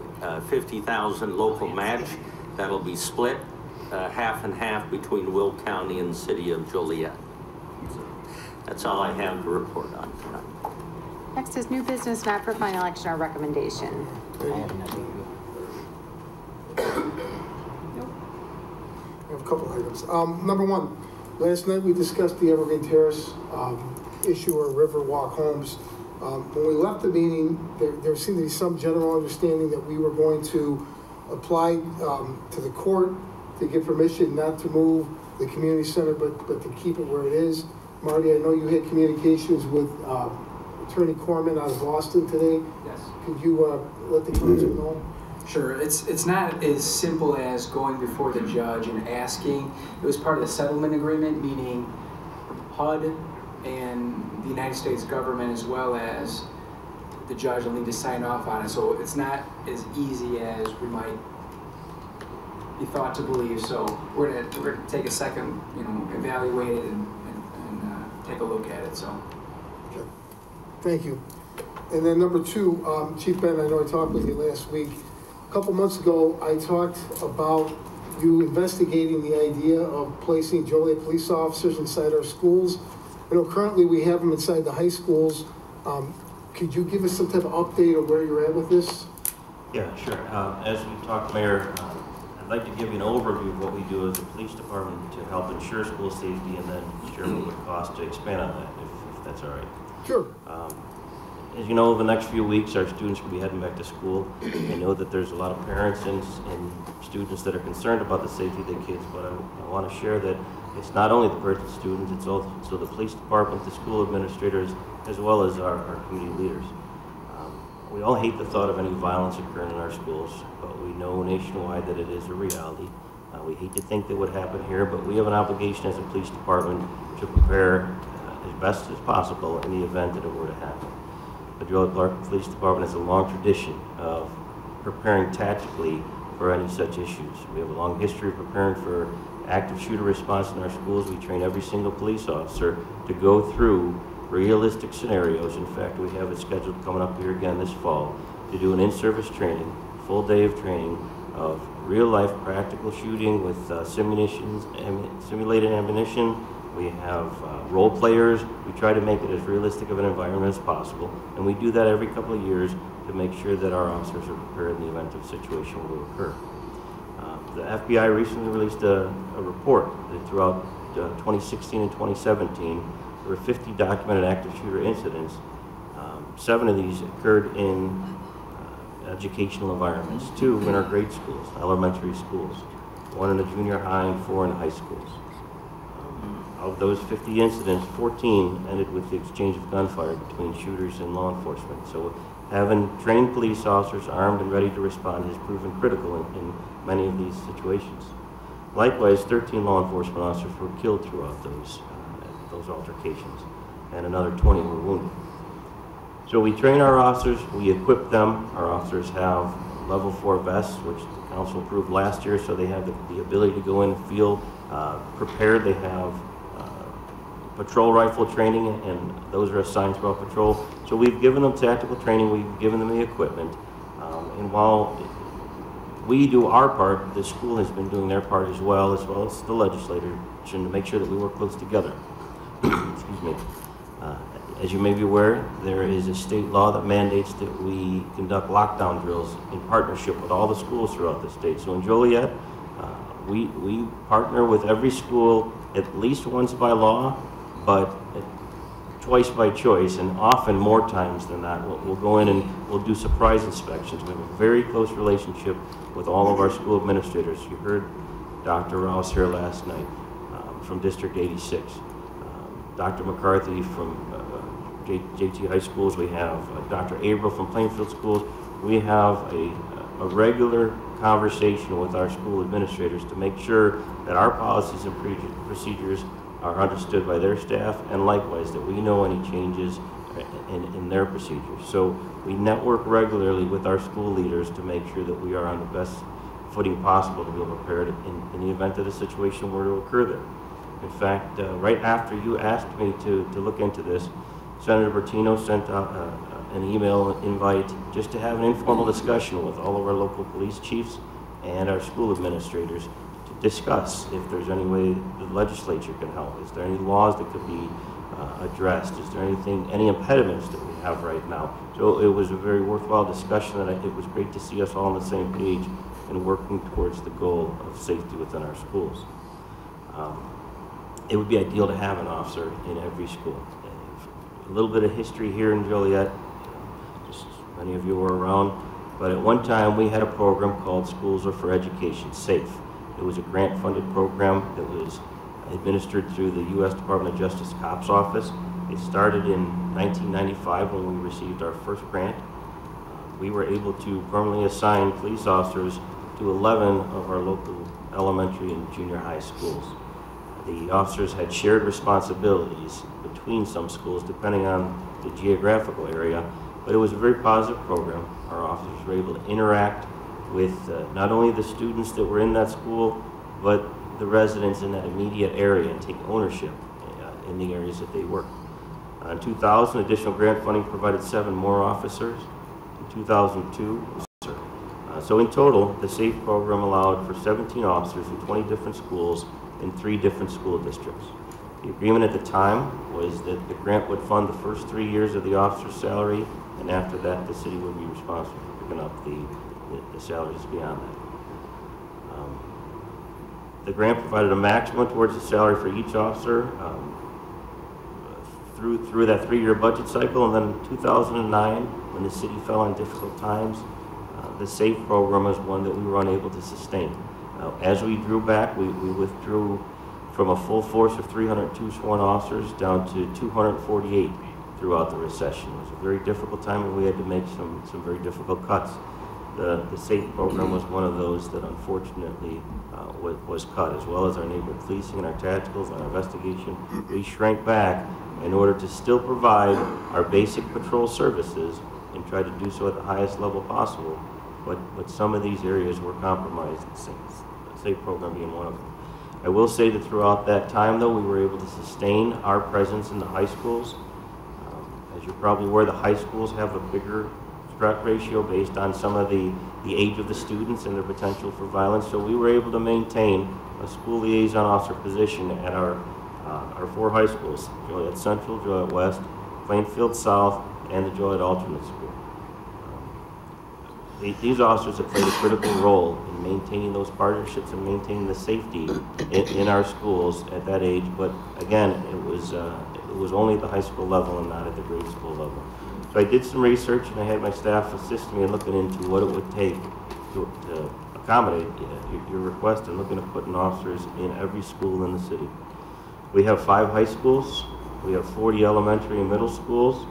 50,000 local match that'll be split half and half between Will County and the city of Joliet. So that's all I have to report on tonight.
Next is new business not for final action or recommendation.
I have nothing.
I have a couple items. Number one, last night we discussed the Evergreen Terrace issue or Riverwalk homes. When we left the meeting, there seemed to be some general understanding that we were going to apply to the court to get permission not to move the community center, but to keep it where it is. Marty, I know you had communications with Attorney Corman out of Boston today.
Yes.
Could you let the council know?
Sure. It's not as simple as going before the judge and asking. It was part of the settlement agreement, meaning HUD and the United States government, as well as the judge, will need to sign off on it. So it's not as easy as we might be thought to believe. So we're gonna take a second, evaluate it and take a look at it. So.
Okay. Thank you. And then number two, Chief Ben, I know I talked with you last week. A couple months ago, I talked about you investigating the idea of placing Joliet police officers inside our schools. Currently we have them inside the high schools. Could you give us some type of update of where you're at with this?
Yeah, sure. As we talked, Mayor, I'd like to give you an overview of what we do as a police department to help ensure school safety, and then share what it would cost to expand on that, if that's all right.
Sure.
As you know, over the next few weeks, our students will be heading back to school. I know that there's a lot of parents and students that are concerned about the safety of their kids, but I want to share that it's not only the birth of students, it's also the police department, the school administrators, as well as our community leaders. We all hate the thought of any violence occurring in our schools, but we know nationwide that it is a reality. We hate to think that would happen here, but we have an obligation as a police department to prepare as best as possible in the event that it were to happen. The Joliet Police Department has a long tradition of preparing tactically for any such issues. We have a long history of preparing for active shooter response in our schools. We train every single police officer to go through realistic scenarios. In fact, we have it scheduled coming up here again this fall to do an in-service training, full day of training of real-life practical shooting with simulated ammunition. We have role players. We try to make it as realistic of an environment as possible, and we do that every couple of years to make sure that our officers are prepared in the event of a situation will occur. The FBI recently released a report that throughout 2016 and 2017, there were 50 documented active shooter incidents. 7 of these occurred in educational environments, 2 in our grade schools, elementary schools, 1 in a junior high and 4 in high schools. Of those 50 incidents, 14 ended with the exchange of gunfire between shooters and law enforcement. So having trained police officers armed and ready to respond has proven critical in many of these situations. Likewise, 13 law enforcement officers were killed throughout those altercations, and another 20 were wounded. So we train our officers, we equip them. Our officers have level 4 vests, which the council approved last year, so they have the ability to go in and feel prepared. They have patrol rifle training, and those are assigned throughout patrol. So we've given them tactical training, we've given them the equipment, and while we do our part, the school has been doing their part as well as the legislature, to make sure that we work close together. Excuse me. As you may be aware, there is a state law that mandates that we conduct lockdown drills in partnership with all the schools throughout the state. So in Joliet, we partner with every school at least once by law, but twice by choice, and often more times than that. We'll go in and we'll do surprise inspections. We have a very close relationship with all of our school administrators. You heard Dr. Rouse here last night from District 86. Dr. McCarthy from JT High Schools. We have Dr. Averill from Plainfield Schools. We have a regular conversation with our school administrators to make sure that our policies and procedures are understood by their staff, and likewise that we know any changes in their procedures. So we network regularly with our school leaders to make sure that we are on the best footing possible to be prepared in the event that a situation were to occur there. In fact, right after you asked me to look into this, Senator Bertino sent out an email invite just to have an informal discussion with all of our local police chiefs and our school administrators to discuss if there's any way the legislature can help. Is there any laws that could be addressed? Is there any impediments that we have right now? So it was a very worthwhile discussion, and it was great to see us all on the same page and working towards the goal of safety within our schools. It would be ideal to have an officer in every school. A little bit of history here in Joliet, just many of you were around, but at one time we had a program called Schools Are for Education, SAFE. It was a grant-funded program that was administered through the U.S. Department of Justice COPS office. It started in 1995 when we received our first grant. We were able to permanently assign police officers to 11 of our local elementary and junior high schools. The officers had shared responsibilities between some schools depending on the geographical area, but it was a very positive program. Our officers were able to interact with not only the students that were in that school, but the residents in that immediate area and take ownership in the areas that they worked. In 2000, additional grant funding provided 7 more officers. In 2002, so in total, the SAFE program allowed for 17 officers in 20 different schools in 3 different school districts. The agreement at the time was that the grant would fund the first 3 years of the officer's salary, and after that, the city would be responsible for picking up the salaries beyond that. The grant provided a maximum towards the salary for each officer through that 3-year budget cycle, and then in 2009, when the city fell on difficult times, the SAFE program was one that we were unable to sustain. As we drew back, we withdrew from a full force of 302 sworn officers down to 248 throughout the recession. It was a very difficult time, and we had to make some very difficult cuts. The SAFE program was one of those that unfortunately was cut, as well as our neighborhood policing and our tacticals and our investigation. We shrank back in order to still provide our basic patrol services and try to do so at the highest level possible. But some of these areas were compromised, the SAFE program being one of them. I will say that throughout that time, though, we were able to sustain our presence in the high schools. As you're probably aware, the high schools have a bigger threat ratio based on some of the age of the students and their potential for violence. So we were able to maintain a school liaison officer position at our 4 high schools, Joliet Central, Joliet West, Plainfield South, and the Joliet Alternate School. These officers have played a critical role in in maintaining those partnerships and maintaining the safety in our schools at that age. But again, it was only at the high school level and not at the grade school level. So I did some research, and I had my staff assist me in looking into what it would take to accommodate your request and looking at putting officers in every school in the city. We have 5 high schools. We have 40 elementary and middle schools.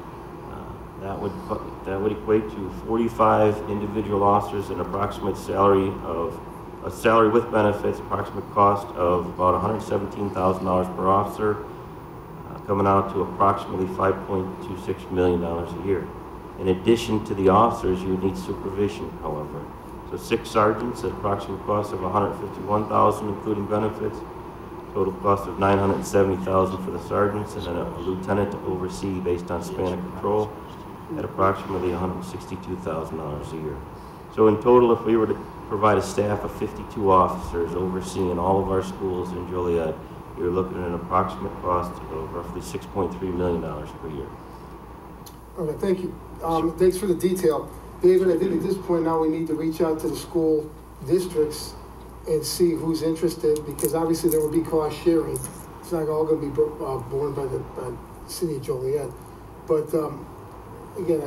That would equate to 45 individual officers, an approximate salary of a salary with benefits, approximate cost of about $117,000 per officer, coming out to approximately $5.26 million a year. In addition to the officers, you would need supervision, however. So 6 sergeants at approximate cost of $151,000, including benefits. Total cost of $970,000 for the sergeants, and then a lieutenant to oversee based on span of control at approximately $162,000 a year. So in total, if we were to provide a staff of 52 officers overseeing all of our schools in Joliet, you're looking at an approximate cost of roughly $6.3 million per year.
Okay, thank you. Thanks for the detail. David, I think at this point now we need to reach out to the school districts and see who's interested, because obviously there will be cost sharing. It's not all going to be borne by the city of Joliet. But again,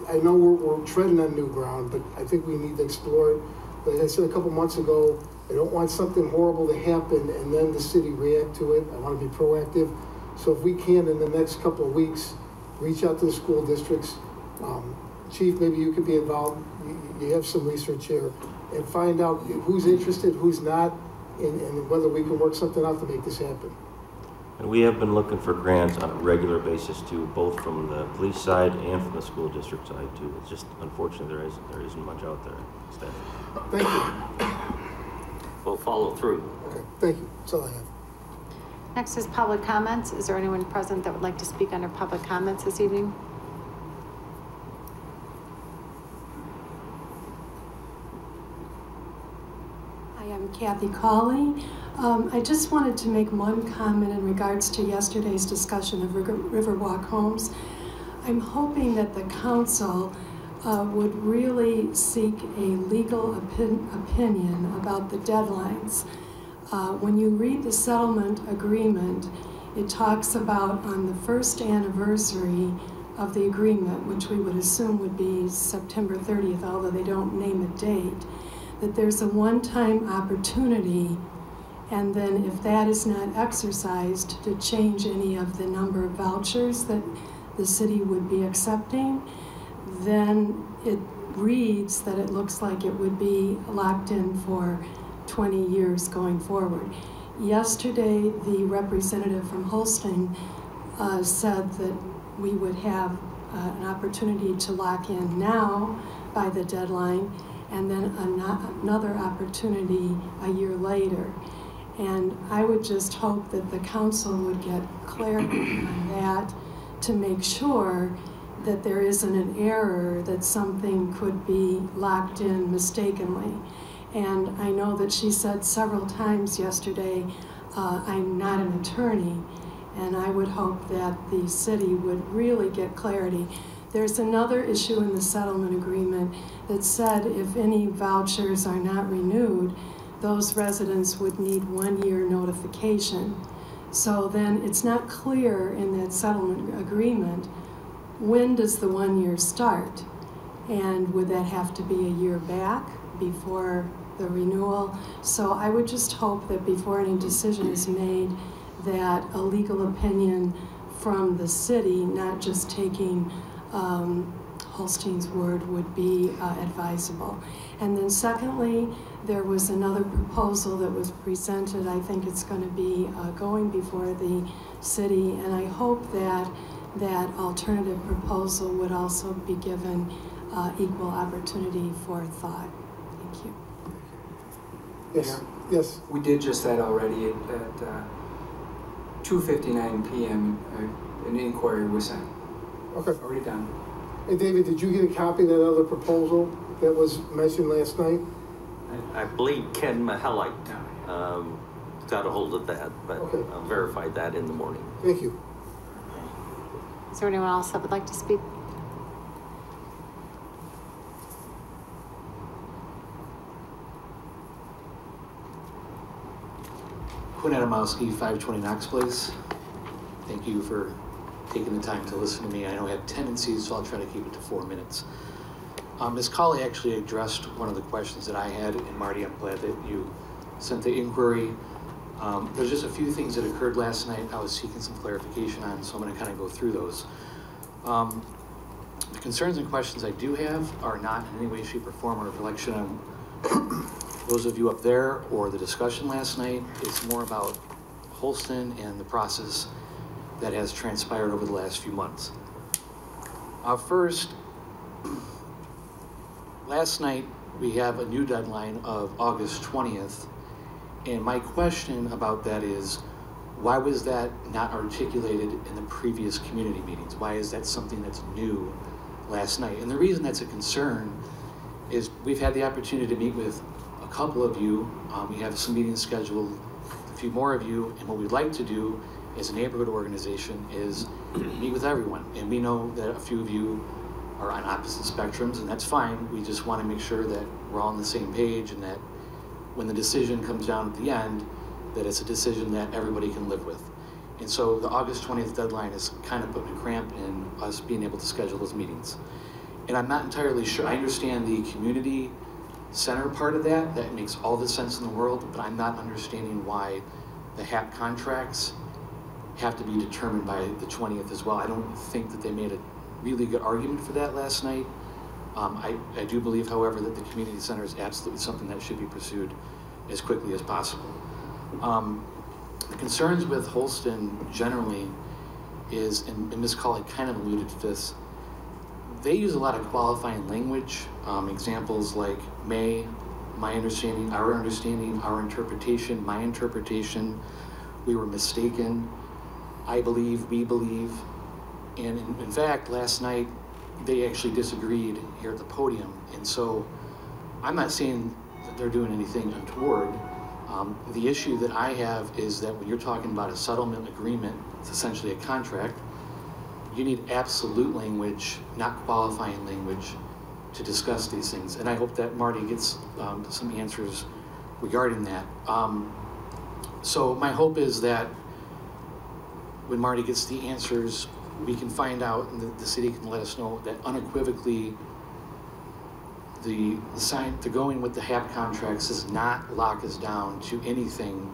I know we're treading on new ground, but I think we need to explore it. Like I said a couple months ago, I don't want something horrible to happen and then the city react to it. I want to be proactive. So if we can, in the next couple of weeks, reach out to the school districts. Chief, maybe you could be involved. You have some research here, and find out who's interested, who's not, and whether we can work something out to make this happen.
And we have been looking for grants on a regular basis too, both from the police side and from the school district side too. It's just, unfortunately, there isn't much out there. Staff.
Thank you.
We'll follow through.
Okay, thank you. That's all I have.
Next is public comments. Is there anyone present that would like to speak under public comments this evening?
I'm Kathy Cawley. I just wanted to make one comment in regards to yesterday's discussion of Riverwalk homes. I'm hoping that the council would really seek a legal opinion about the deadlines. When you read the settlement agreement, it talks about on the first anniversary of the agreement, which we would assume would be September 30th, although they don't name a date, that there's a one-time opportunity, and then if that is not exercised, to change any of the number of vouchers that the city would be accepting, then it reads that it looks like it would be locked in for 20 years going forward. Yesterday, the representative from Holston said that we would have an opportunity to lock in now by the deadline, and then another opportunity a year later. And I would just hope that the council would get clarity on that to make sure that there isn't an error, that something could be locked in mistakenly. And I know that she said several times yesterday, I'm not an attorney, and I would hope that the city would really get clarity. There's another issue in the settlement agreement that said if any vouchers are not renewed, those residents would need 1 year notification. So then it's not clear in that settlement agreement, when does the 1 year start? And would that have to be a year back before the renewal? So I would just hope that before any decision is made, that a legal opinion from the city, not just taking Holstein's word, would be advisable. And then secondly, there was another proposal that was presented. I think it's going to be going before the city, and I hope that that alternative proposal would also be given equal opportunity for thought. Thank you.
Yes. Yes.
We did just that already at 2:59 p.m. An inquiry was sent.
Okay.
Already done.
Hey, David, did you get a copy of that other proposal that was mentioned last night?
I believe Ken Mahelite got a hold of that, but
okay.
I'll verify that in the morning.
Thank you.
Is there anyone else that would like to speak?
Quinn Adamowski, 520 Knox Place. Thank you for taking the time to listen to me. I know I have tendencies, so I'll try to keep it to 4 minutes. Ms. Colley actually addressed one of the questions that I had, and Marty, I'm glad that you sent the inquiry. There's just a few things that occurred last night I was seeking some clarification on, so I'm going to kind of go through those. The concerns and questions I do have are not in any way, shape, or form a reflection on those of you up there or the discussion last night. It's more about Holston and the process that has transpired over the last few months. First, last night we have a new deadline of August 20th, and my question about that is, why was that not articulated in the previous community meetings? Why is that something that's new last night? And the reason that's a concern is we've had the opportunity to meet with a couple of you. We have some meetings scheduled, a few more of you, and what we'd like to do as a neighborhood organization is meet with everyone. And we know that a few of you are on opposite spectrums, and that's fine. We just want to make sure that we're all on the same page, and that when the decision comes down at the end, that it's a decision that everybody can live with. And so the August 20th deadline is kind of putting a cramp in us being able to schedule those meetings. And I'm not entirely sure. I understand the community center part of that. That makes all the sense in the world, but I'm not understanding why the HAP contracts have to be determined by the 20th as well. I don't think that they made a really good argument for that last night. I do believe, however, that the community center is absolutely something that should be pursued as quickly as possible. The concerns with Holston generally is, and Ms. Colley kind of alluded to this, they use a lot of qualifying language, examples like may, my understanding, our interpretation, my interpretation, we were mistaken, I believe, we believe. And in fact, last night, they actually disagreed here at the podium. And so I'm not saying that they're doing anything untoward. The issue that I have is that when you're talking about a settlement agreement, it's essentially a contract, you need absolute language, not qualifying language, to discuss these things. And I hope that Marty gets some answers regarding that. So my hope is that when Marty gets the answers, we can find out, and the city can let us know that unequivocally the going with the HAP contracts does not lock us down to anything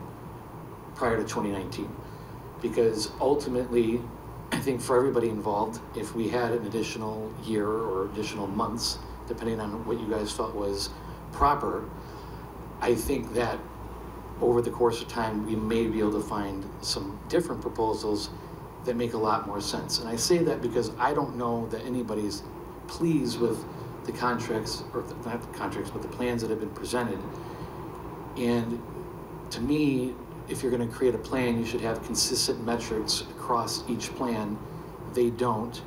prior to 2019. Because ultimately, I think for everybody involved, if we had an additional year or additional months, depending on what you guys felt was proper, I think that over the course of time, we may be able to find some different proposals that make a lot more sense. And I say that because I don't know that anybody's pleased with the contracts, or not the contracts, but the plans that have been presented. And to me, if you're going to create a plan, you should have consistent metrics across each plan. They don't.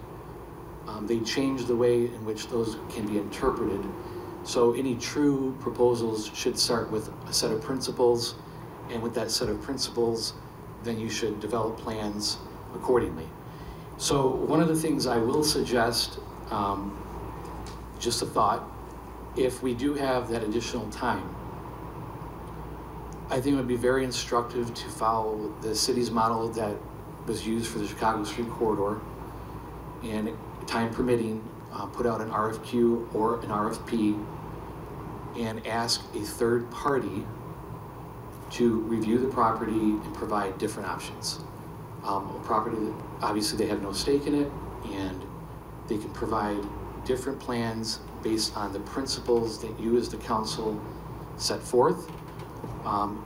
They change the way in which those can be interpreted. So any true proposals should start with a set of principles, and with that set of principles, then you should develop plans accordingly. So one of the things I will suggest, just a thought, if we do have that additional time, I think it would be very instructive to follow the city's model that was used for the Chicago Street Corridor, and time permitting, put out an RFQ or an RFP and ask a third party to review the property and provide different options. A property that obviously they have no stake in it, and they can provide different plans based on the principles that you as the council set forth.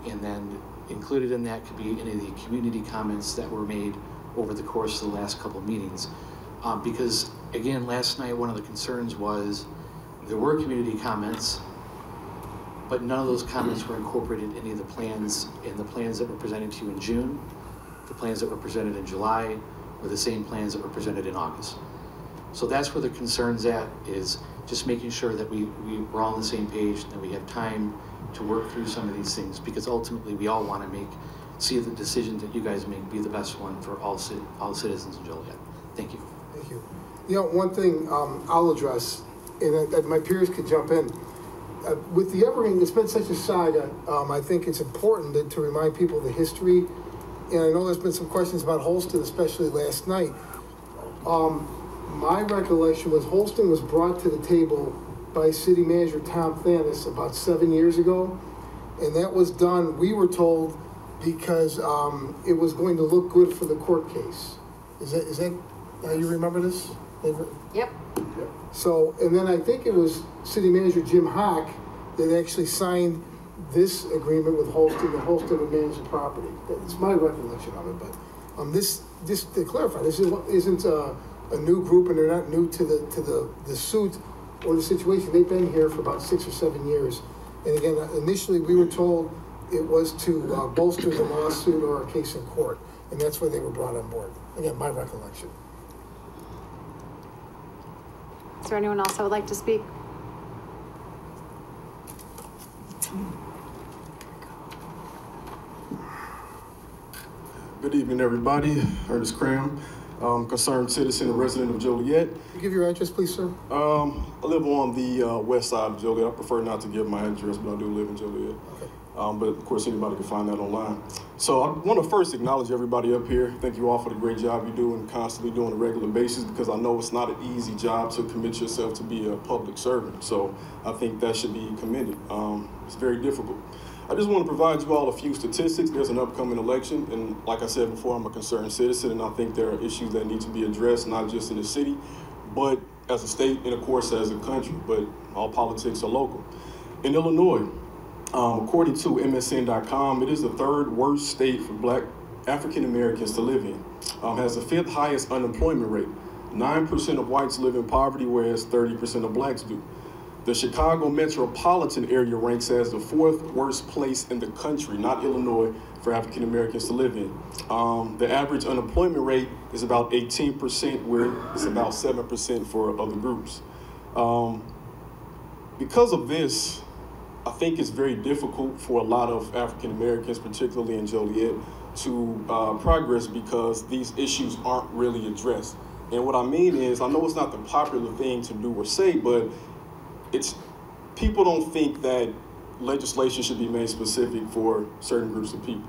And then included in that could be any of the community comments that were made over the course of the last couple of meetings. Because again, last night, one of the concerns was there were community comments, but none of those comments were incorporated in any of the plans, and the plans that were presented to you in June, the plans that were presented in July, were the same plans that were presented in August. So that's where the concern's at, is just making sure that we're all on the same page, and that we have time to work through some of these things, because ultimately we all want to see the decisions that you guys make be the best one for all citizens in Joliet. Thank you.
Thank you. You know, one thing I'll address, and that my peers could jump in, with the Evergreen, it's been such a saga. I think it's important to remind people of the history. And I know there's been some questions about Holston, especially last night. My recollection was Holston was brought to the table by City Manager Tom Thanis about 7 years ago. And that was done, we were told, because it was going to look good for the court case. Is that how you remember this?
Yep.
So, and then I think it was City Manager Jim Hock that actually signed this agreement with Holston, that Holston would manage the property. That's my recollection of it, but this, just to clarify, this isn't a new group, and they're not new to the suit or the situation. They've been here for about 6 or 7 years. And again, initially we were told it was to bolster the lawsuit or a case in court, and that's why they were brought on board. Again, my recollection.
Is there anyone else that would like to speak?
Good evening, everybody. Ernest Cram, concerned citizen and resident of Joliet.
Can you give your address, please, sir?
I live on the west side of Joliet. I prefer not to give my address, but I do live in Joliet. Okay. But of course, anybody can find that online. So I want to first acknowledge everybody up here. Thank you all for the great job you do and constantly do on a regular basis, because I know it's not an easy job to commit yourself to be a public servant. So I think that should be commended. It's very difficult. I just want to provide you all a few statistics. There's an upcoming election, and like I said before, I'm a concerned citizen, and I think there are issues that need to be addressed, not just in the city, but as a state, and of course as a country, but all politics are local. In Illinois, according to MSN.com, it is the 3rd worst state for Black African Americans to live in. Has the 5th highest unemployment rate. 9% of whites live in poverty, whereas 30% of blacks do. The Chicago metropolitan area ranks as the 4th worst place in the country, not Illinois, for African Americans to live in. The average unemployment rate is about 18%, where it's about 7% for other groups. Because of this, I think it's very difficult for a lot of African Americans, particularly in Joliet, to progress because these issues aren't really addressed. And what I mean is, I know it's not the popular thing to do or say, but people don't think that legislation should be made specific for certain groups of people.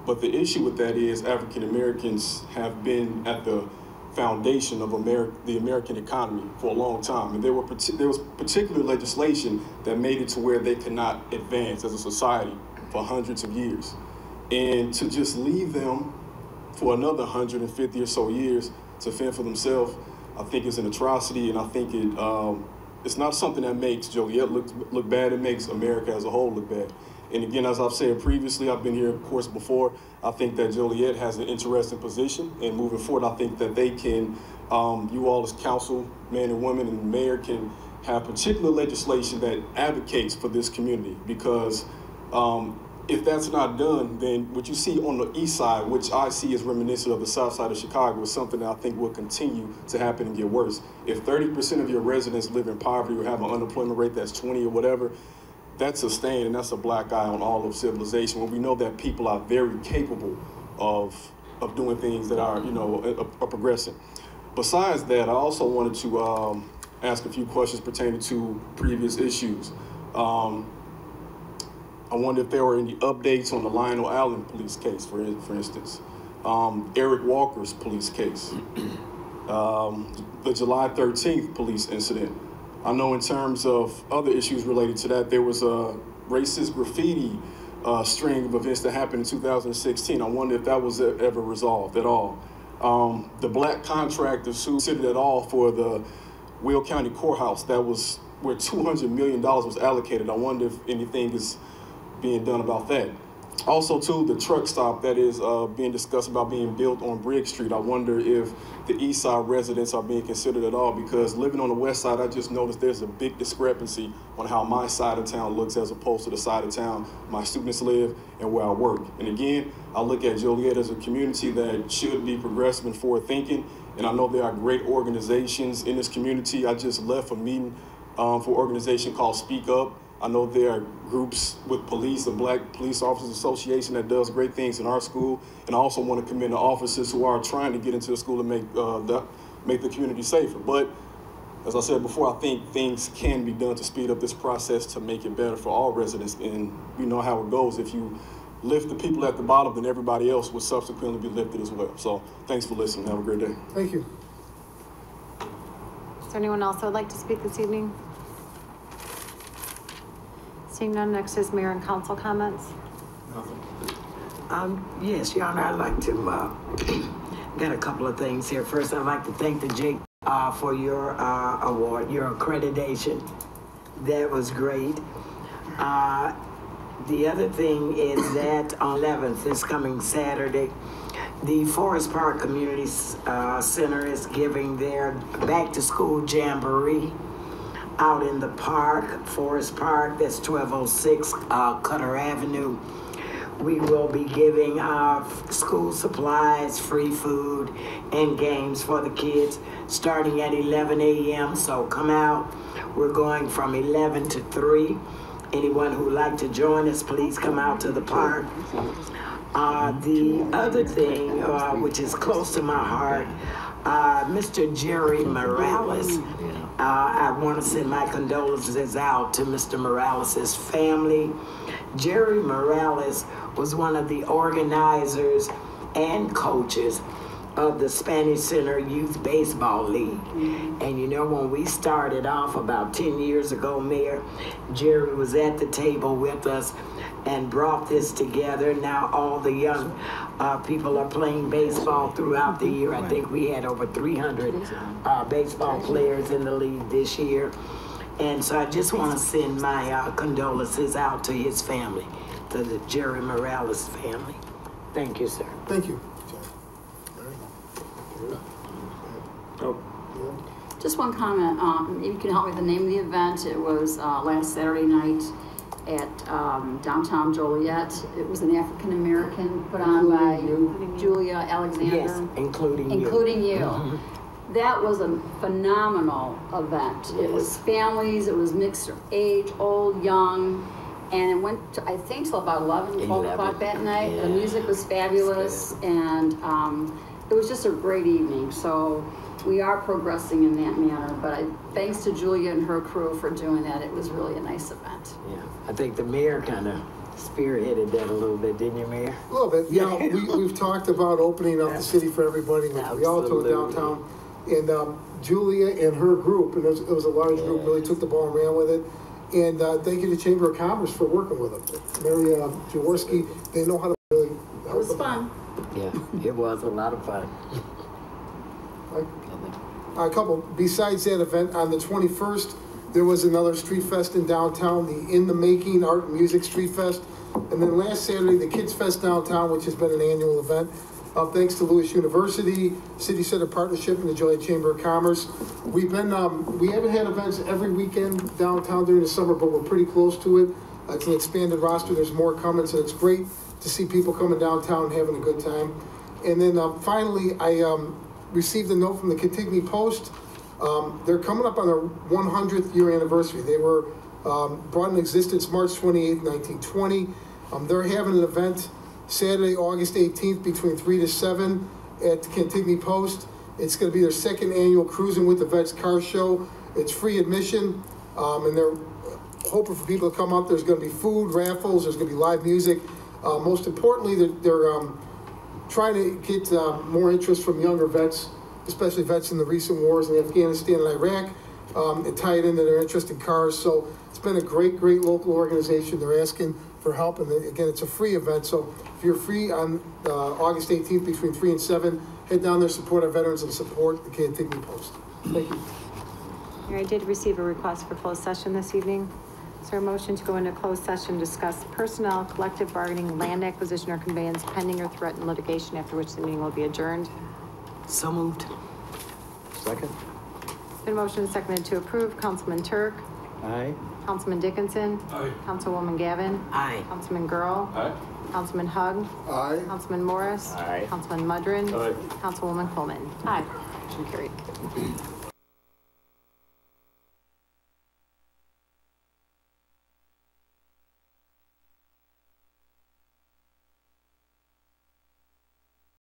But the issue with that is African Americans have been at the foundation of the American economy for a long time. And there was particular legislation that made it to where they could not advance as a society for hundreds of years. And to just leave them for another 150 or so years to fend for themselves, I think is an atrocity, and I think it's not something that makes Joliet look bad, it makes America as a whole look bad. And again, as I've said previously, I've been here, of course, before, I think that Joliet has an interesting position, and moving forward, I think that they can, you all as council, men and women, and the mayor can have particular legislation that advocates for this community, because if that's not done, then what you see on the east side, which I see is reminiscent of the south side of Chicago, is something that I think will continue to happen and get worse. If 30% of your residents live in poverty or have an unemployment rate that's 20 or whatever, that's a stain and that's a black eye on all of civilization, when we know that people are very capable of doing things that are, are progressing. Besides that, I also wanted to ask a few questions pertaining to previous issues. I wonder if there were any updates on the Lionel Allen police case, for instance. Eric Walker's police case. The July 13th police incident. I know in terms of other issues related to that, there was a racist graffiti string of events that happened in 2016. I wonder if that was ever resolved at all. The black contractor sued at all for the Will County Courthouse. That was where $200 million was allocated. I wonder if anything is being done about that. Also, too, the truck stop that is being discussed about being built on Briggs Street. I wonder if the east side residents are being considered at all, because living on the west side, I just noticed there's a big discrepancy on how my side of town looks as opposed to the side of town my students live and where I work. And again, I look at Joliet as a community that should be progressive and forward thinking, and I know there are great organizations in this community. I just left a meeting for an organization called Speak Up. I know there are groups with police, the Black Police Officers Association, that does great things in our school. And I also want to commend the officers who are trying to get into the school and make the community safer. But as I said before, I think things can be done to speed up this process to make it better for all residents. And you know how it goes. If you lift the people at the bottom, then everybody else will subsequently be lifted as well. So thanks for listening. Have a great day.
Thank you.
Is there anyone else that would like to speak this evening? Seeing none, next is mayor and council comments.
Yes, Your Honor, I'd like to, got a couple of things here. First, I'd like to thank the Jake for your award, your accreditation. That was great. The other thing is that on 11th, this coming Saturday, the Forest Park Community Center is giving their back-to-school jamboree out in the park, Forest Park, that's 1206 Cutter Avenue. We will be giving school supplies, free food, and games for the kids starting at 11 a.m. So come out. We're going from 11 to 3. Anyone who'd like to join us, please come out to the park. The other thing, which is close to my heart, Mr. Jerry Morales. I want to send my condolences out to Mr. Morales' family. Jerry Morales was one of the organizers and coaches of the Spanish Center Youth Baseball League. And you know, when we started off about 10 years ago, Mayor, Jerry was at the table with us and brought this together. Now all the young people are playing baseball throughout the year. I think we had over 300 baseball players in the league this year. And so I just want to send my condolences out to his family, to the Jerry Morales family. Thank you, sir.
Thank you.
Just one comment. You can help me with the name of the event. It was last Saturday night at downtown Joliet. It was an African American put on by Julia Alexander.
Yes, including you.
Including you. That was a phenomenal event.
Yes.
It was families, it was mixed age, old, young, and it went to, I think, till about 11, 12 o'clock that night. Yeah. The music was fabulous, and it was just a great evening. So we are progressing in that manner, but thanks to Julia and her crew for doing that. It was really a nice event.
Yeah, I think the mayor kind of spearheaded that a little bit, didn't you, Mayor?
A little bit. You know, we've talked about opening up the city for everybody with Rialto downtown. And Julia and her group, and it was a large group, really took the ball and ran with it. And thank you to Chamber of Commerce for working with them. Mary Jaworski, they know how to really help.
It was fun.
Yeah, it was a lot of fun.
A couple, besides that event, on the 21st, there was another street fest in downtown, the In the Making Art and Music Street Fest. And then last Saturday, the Kids Fest downtown, which has been an annual event. Thanks to Lewis University, City Center Partnership, and the Joliet Chamber of Commerce. We've been, we haven't had events every weekend downtown during the summer, but we're pretty close to it. It's an expanded roster. There's more coming, so it's great to see people coming downtown and having a good time. And then finally, I received a note from the Kentucky Post. They're coming up on their 100th year anniversary. They were brought in existence March 28, 1920. They're having an event Saturday, August 18th, between 3 to 7 at the Kentucky Post. It's going to be their second annual Cruising with the Vets car show. It's free admission, and they're hoping for people to come out. There's going to be food, raffles, there's going to be live music. Most importantly, they're trying to get more interest from younger vets, especially vets in the recent wars in Afghanistan and Iraq, and tie it into their interest in cars. So it's been a great local organization. They're asking for help, and again, it's a free event. So if you're free on August 18th between 3 and 7, head down there, support our veterans, and support the Kentucky Post. Thank you.
I did receive a request for closed session this evening. Is there a motion to go into closed session, discuss personnel, collective bargaining, land acquisition or conveyance, pending or threatened litigation, after which the meeting will be adjourned?
So moved.
Second.
Been motion and seconded to approve. Councilman Turk.
Aye.
Councilman Dickinson.
Aye.
Councilwoman Gavin.
Aye.
Councilman Girl.
Aye.
Councilman Hug.
Aye.
Councilman Morris.
Aye.
Councilman Mudrin.
Aye.
Councilwoman Coleman. Aye. Motion carried.